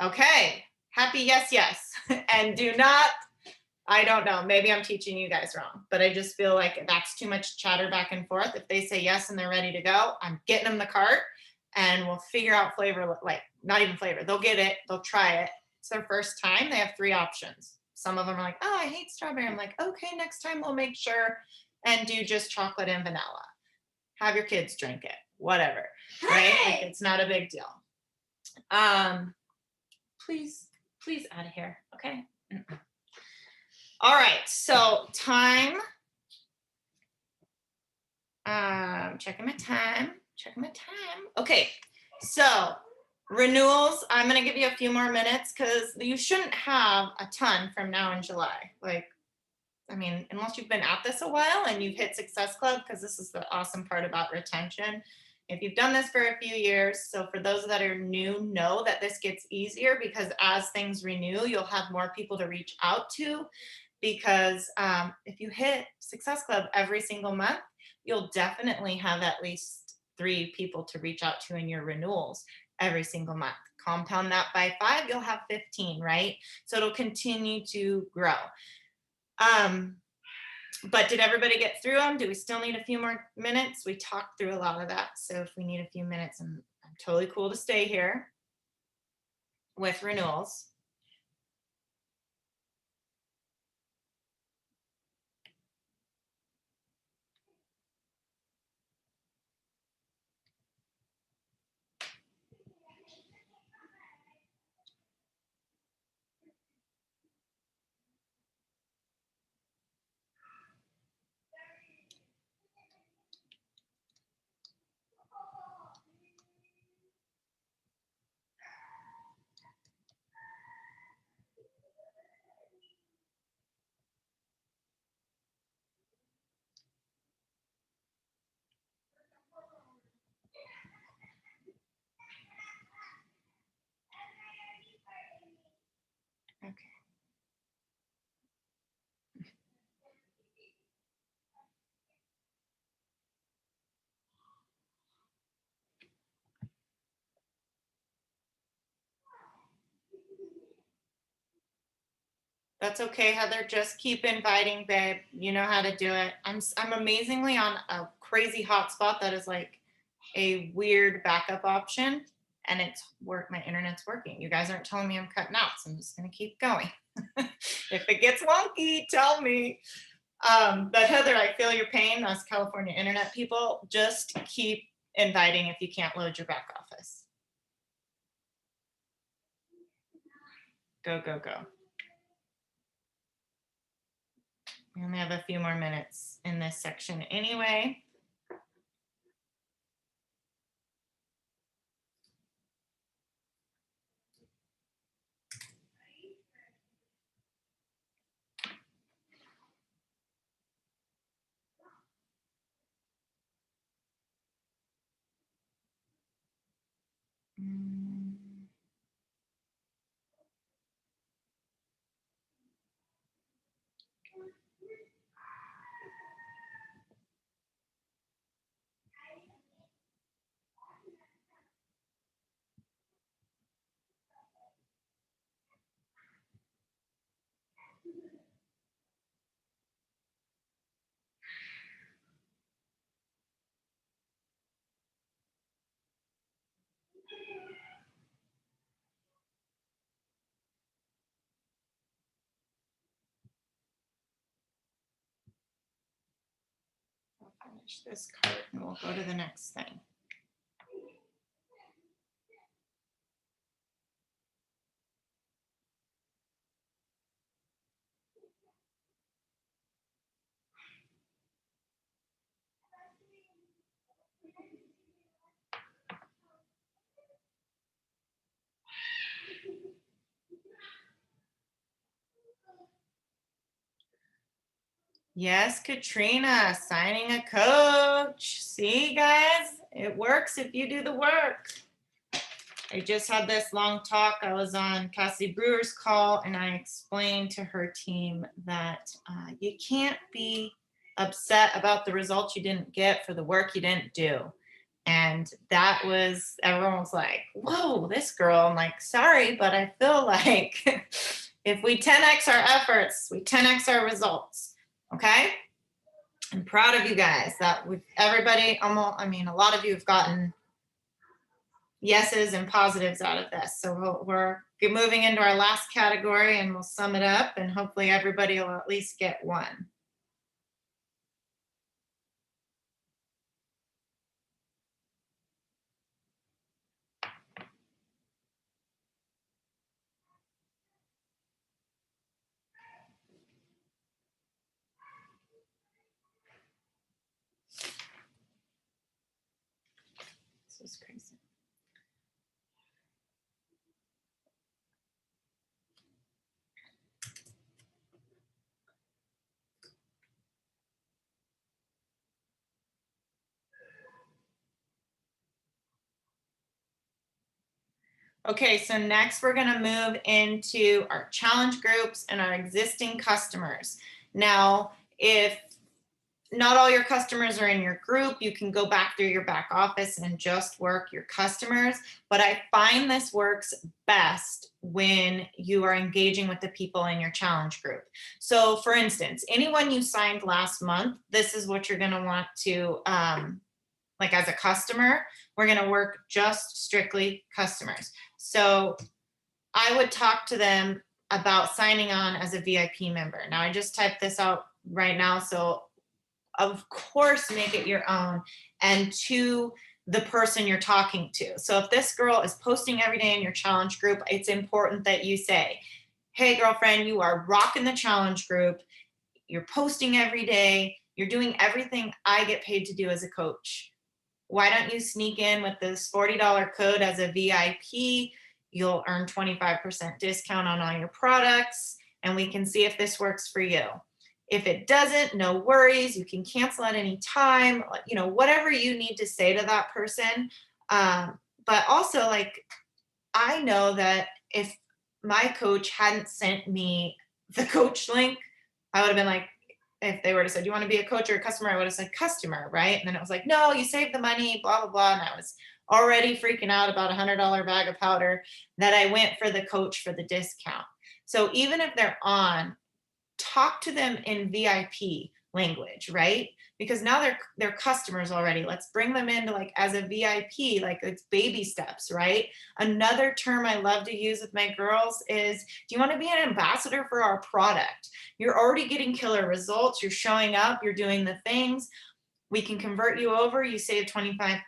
Okay. Happy yes. And do not, I don't know, maybe I'm teaching you guys wrong, but I just feel like that's too much chatter back and forth. If they say yes and they're ready to go, I'm getting them the cart and we'll figure out flavor, like not even flavor. They'll get it. They'll try it. It's their first time. They have 3 options. Some of them are like, oh, I hate strawberry. I'm like, okay, next time we'll make sure and do just chocolate and vanilla. Have your kids drink it, whatever, right? Like it's not a big deal. Please out of here, okay? All right, so time. Checking my time. Okay, so renewals, I'm gonna give you a few more minutes because you shouldn't have a ton from now in July. Like, I mean, unless you've been at this a while and you've hit Success Club, because this is the awesome part about retention. If you've done this for a few years, so for those that are new, know that this gets easier because as things renew, you'll have more people to reach out to. Because if you hit Success Club every single month, you'll definitely have at least 3 people to reach out to in your renewals every single month. Compound that by 5, you'll have 15, right? So it'll continue to grow. But did everybody get through them? Do we still need a few more minutes? We talked through a lot of that. So if we need a few minutes, I'm totally cool to stay here with renewals. That's okay, Heather. Just keep inviting, babe. You know how to do it. I'm amazingly on a crazy hotspot that is like a weird backup option, and my internet's working. You guys aren't telling me I'm cutting out, so I'm just gonna keep going. If it gets wonky, tell me. But Heather, I feel your pain, us California internet people. Just keep inviting if you can't load your back office. Go, go, go. We only have a few more minutes in this section anyway. I'll finish this card and we'll go to the next thing. Yes, Katrina, signing a coach. See, guys, it works if you do the work. I just had this long talk. I was on Cassie Brewer's call and I explained to her team that you can't be upset about the results you didn't get for the work you didn't do. And that was, everyone was like, whoa, this girl. I'm like, sorry, but I feel like if we 10x our efforts, we 10x our results. Okay. I'm proud of you guys that everybody, almost, I mean, a lot of you have gotten yeses and positives out of this. So we're moving into our last category and we'll sum it up and hopefully everybody will at least get one. This is crazy. Okay, so next we're going to move into our challenge groups and our existing customers. Now, if not all your customers are in your group, you can go back through your back office and just work your customers. But I find this works best when you are engaging with the people in your challenge group. So for instance, anyone you signed last month, this is what you're going to want to, like as a customer, we're going to work just strictly customers. So I would talk to them about signing on as a VIP member. Now I just typed this out right now. So of course, make it your own and to the person you're talking to. So if this girl is posting every day in your challenge group, it's important that you say, hey, girlfriend, you are rocking the challenge group. You're posting every day. You're doing everything I get paid to do as a coach. Why don't you sneak in with this $40 code as a VIP? You'll earn 25% discount on all your products, and we can see if this works for you. If it doesn't, no worries. You can cancel at any time, you know, whatever you need to say to that person. But also, like, I know that if my coach hadn't sent me the coach link, I would have been like, if they were to say, do you want to be a coach or a customer? I would have said customer, right? And then it was like, no, you saved the money, blah, blah, blah. And I was already freaking out about $100 bag of powder that I went for the coach for the discount. So even if they're on, talk to them in VIP language, right? Because now they're customers already. Let's bring them into like as a VIP, like it's baby steps, right? Another term I love to use with my girls is, do you want to be an ambassador for our product? You're already getting killer results. You're showing up, you're doing the things. We can convert you over, you save 25%,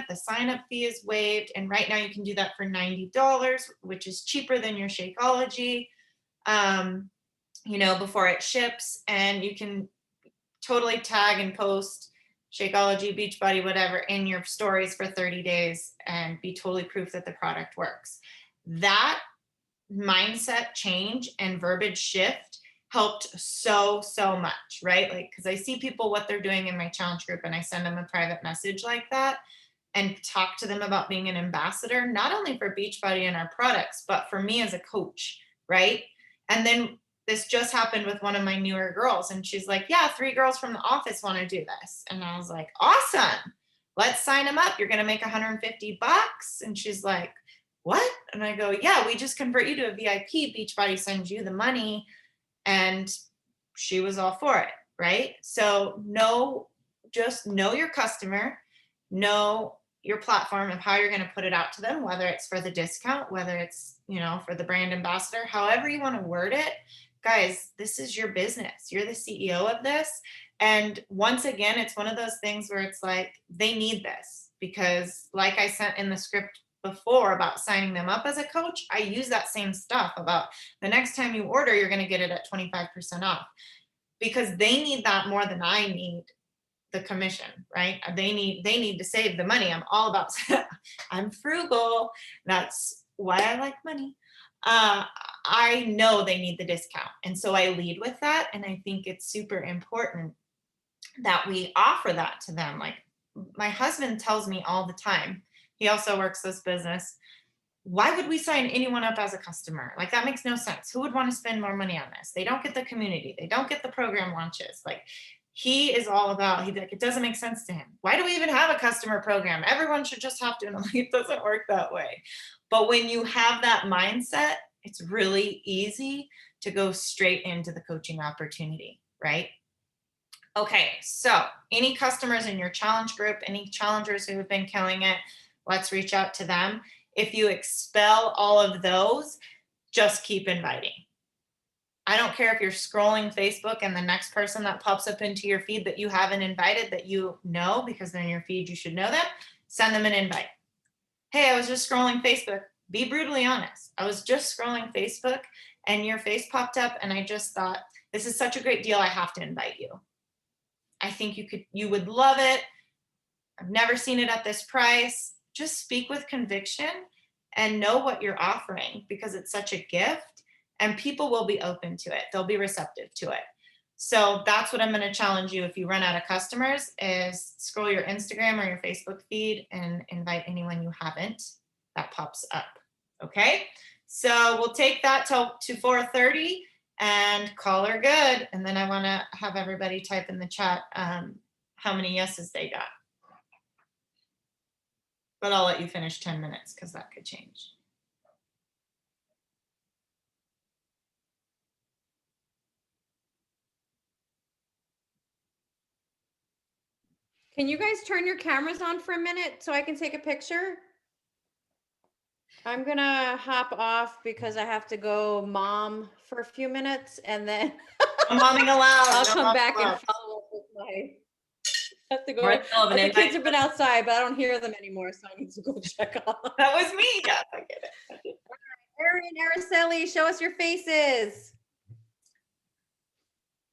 the sign-up fee is waived, and right now you can do that for $90, which is cheaper than your Shakeology, before it ships, and you can totally tag and post Shakeology, Beachbody, whatever, in your stories for 30 days and be totally proof that the product works. That mindset change and verbiage shift helped so much, right? Like, because I see people what they're doing in my challenge group, and I send them a private message like that and talk to them about being an ambassador, not only for Beachbody and our products, but for me as a coach, right? And then this just happened with one of my newer girls, and she's like, yeah, 3 girls from the office want to do this. And I was like, awesome, let's sign them up. You're going to make $150. And she's like, what? And I go, yeah, we just convert you to a VIP. Beachbody sends you the money. And she was all for it, right? So just know your customer, know your platform of how you're going to put it out to them, whether it's for the discount, whether it's, for the brand ambassador, however you want to word it. Guys, this is your business. You're the CEO of this. And once again, it's one of those things where it's like, they need this, because like I sent in the script before about signing them up as a coach, I use that same stuff about the next time you order, you're going to get it at 25% off, because they need that more than I need the commission, right? They need to save the money. I'm all about, I'm frugal. That's why I like money. I know they need the discount. And so I lead with that. And I think it's super important that we offer that to them. Like my husband tells me all the time, he also works this business, why would we sign anyone up as a customer? Like that makes no sense. Who would want to spend more money on this? They don't get the community. They don't get the program launches. Like he is all about, he's like, it doesn't make sense to him. Why do we even have a customer program? Everyone should just have to. And I'm like, it doesn't work that way. But when you have that mindset, it's really easy to go straight into the coaching opportunity, right? Okay, so any customers in your challenge group, any challengers who have been killing it, let's reach out to them. If you expel all of those, just keep inviting. I don't care if you're scrolling Facebook and the next person that pops up into your feed that you haven't invited, that you know, because they're in your feed, you should know them, send them an invite. Hey, I was just scrolling Facebook. Be brutally honest. I was just scrolling Facebook and your face popped up and I just thought, this is such a great deal, I have to invite you. I think you would love it. I've never seen it at this price. Just speak with conviction and know what you're offering, because it's such a gift and people will be open to it. They'll be receptive to it. So that's what I'm going to challenge you if you run out of customers, is scroll your Instagram or your Facebook feed and invite anyone you haven't that pops up. Okay, so we'll take that to 4:30 and call her good. And then I want to have everybody type in the chat how many yeses they got. But I'll let you finish 10 minutes because that could change.
Can you guys turn your cameras on for a minute so I can take a picture? I'm gonna hop off because I have to go mom for a few minutes, and then
No momming allowed.
I'll
No
come
momming
back and
allowed.
follow up with my. Have to go.
Or it's still an
The
invite.
kids have been outside, but I don't hear them anymore, so I need to go check on them.
That was me. Yes, I get it.
Arian, Araceli, show us your faces.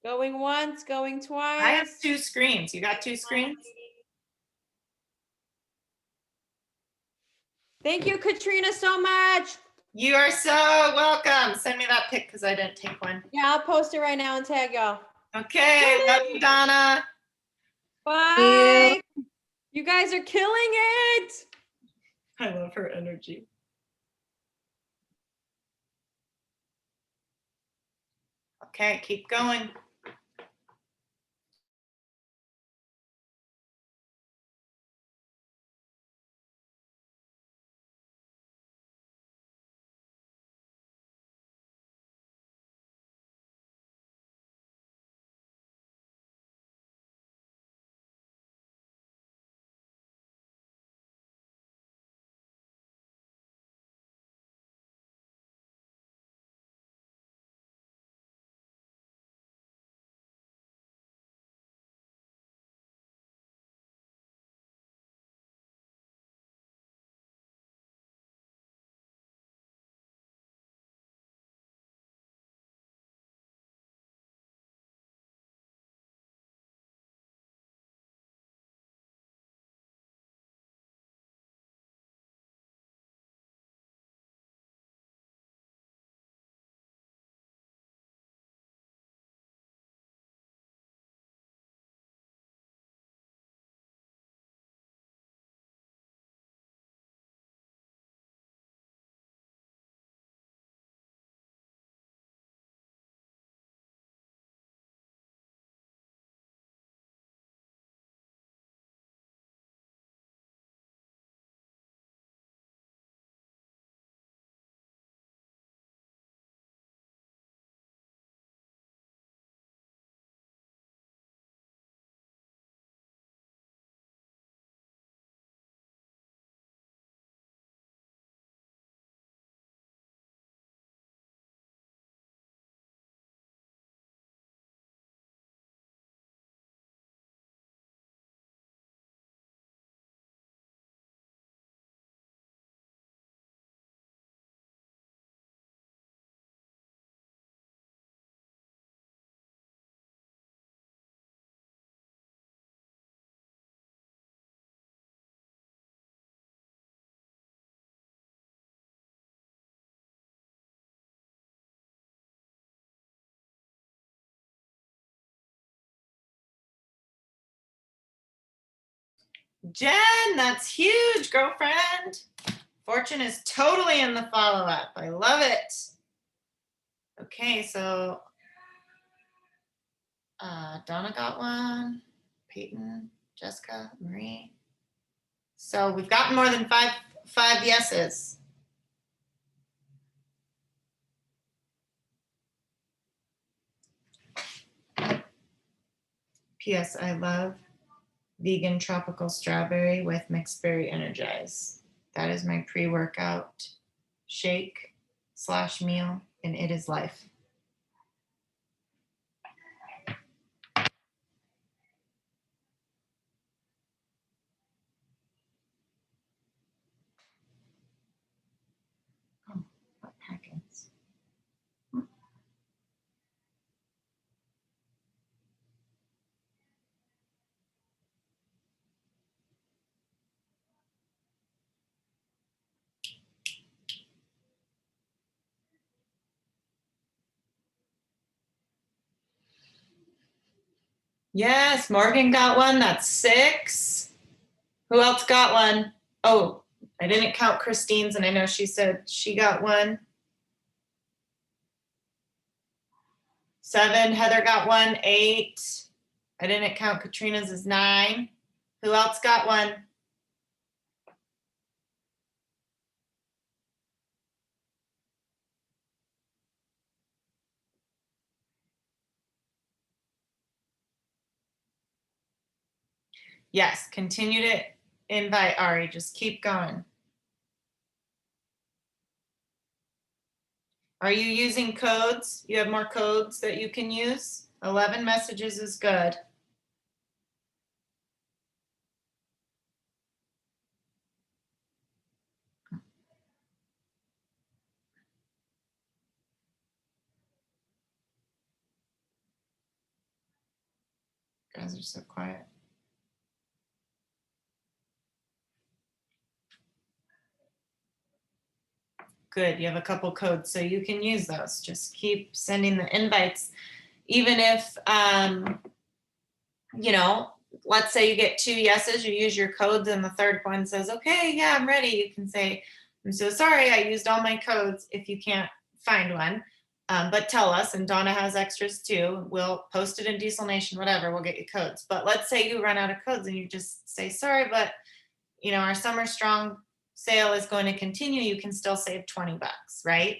Going once, going twice.
I have 2 screens. You got 2 screens?
Thank you, Katrina, so much.
You are so welcome. Send me that pic because I didn't take one.
Yeah, I'll post it right now and tag y'all.
Okay, love you, Donna.
Bye. You guys are killing it.
I love her energy. Okay, keep going. Jen, that's huge, girlfriend. Fortune is totally in the follow-up. I love it. Okay, so Donna got one, Peyton, Jessica, Marie. So we've gotten more than five yeses. P.S. I love vegan tropical strawberry with mixed berry energize. That is my pre-workout shake / meal, and it is life. Oh, what packets? Yes, Morgan got one. That's 6. Who else got one? Oh, I didn't count Christine's, and I know she said she got one. 7. Heather got one. 8. I didn't count Katrina's is 9. Who else got one? Yes, continue to invite Ari. Just keep going. Are you using codes? You have more codes that you can use? 11 messages is good. You guys are so quiet. Good, you have a couple codes, so you can use those. Just keep sending the invites. Even if, you know, let's say you get 2 yeses, you use your codes, and the third one says, okay, yeah, I'm ready. You can say, I'm so sorry, I used all my codes if you can't find one. But tell us, and Donna has extras too. We'll post it in Diesel Nation, whatever, we'll get you codes. But let's say you run out of codes and you just say, sorry, but you know, our Summer Strong sale is going to continue. You can still save $20, right?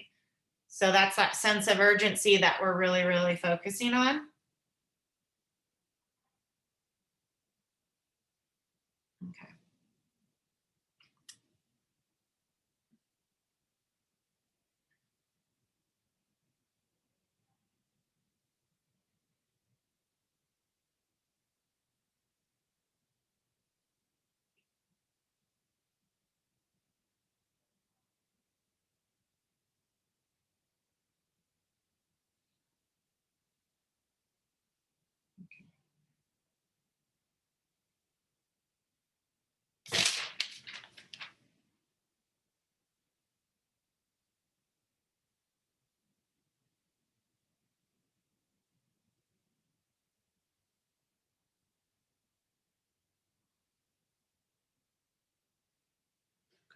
So that's that sense of urgency that we're really, really focusing on. Okay.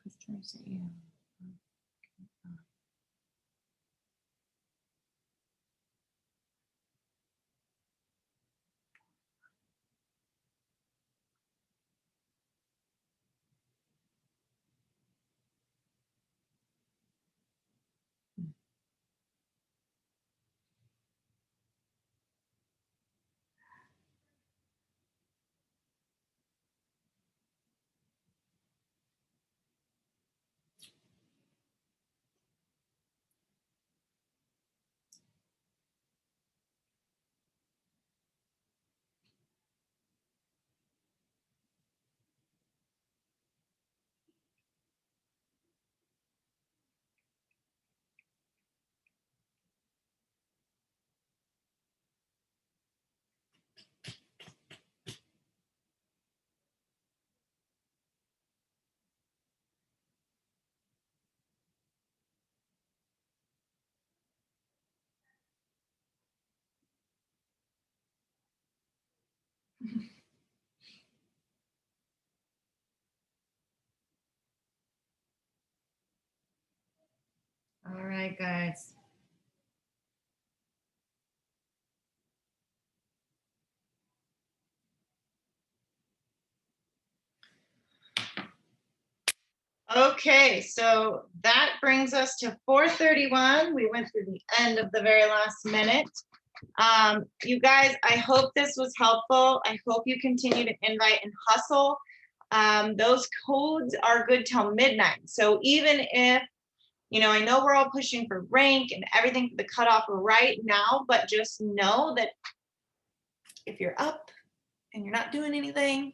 Customers that you right, guys. Okay, so that brings us to 4:31. We went through the end of the very last minute. You guys, I hope this was helpful. I hope you continue to invite and hustle. Those codes are good till midnight. So even if, I know we're all pushing for rank and everything for the cutoff right now, but just know that if you're up and you're not doing anything,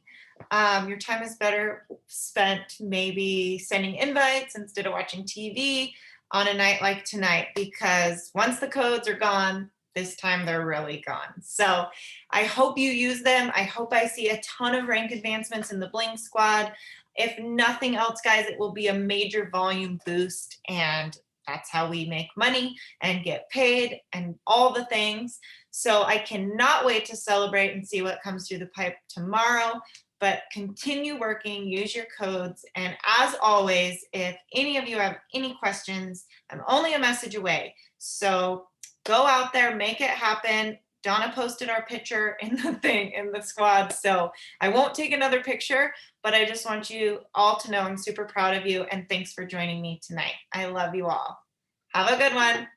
your time is better spent maybe sending invites instead of watching TV on a night like tonight, because once the codes are gone, this time they're really gone. So I hope you use them. I hope I see a ton of rank advancements in the Bling squad. If nothing else, guys, it will be a major volume boost, and that's how we make money and get paid and all the things. So I cannot wait to celebrate and see what comes through the pipe tomorrow. But continue working, use your codes. And as always, if any of you have any questions, I'm only a message away. So go out there, make it happen. Donna posted our picture in the squad. So I won't take another picture, but I just want you all to know I'm super proud of you. And thanks for joining me tonight. I love you all. Have a good one.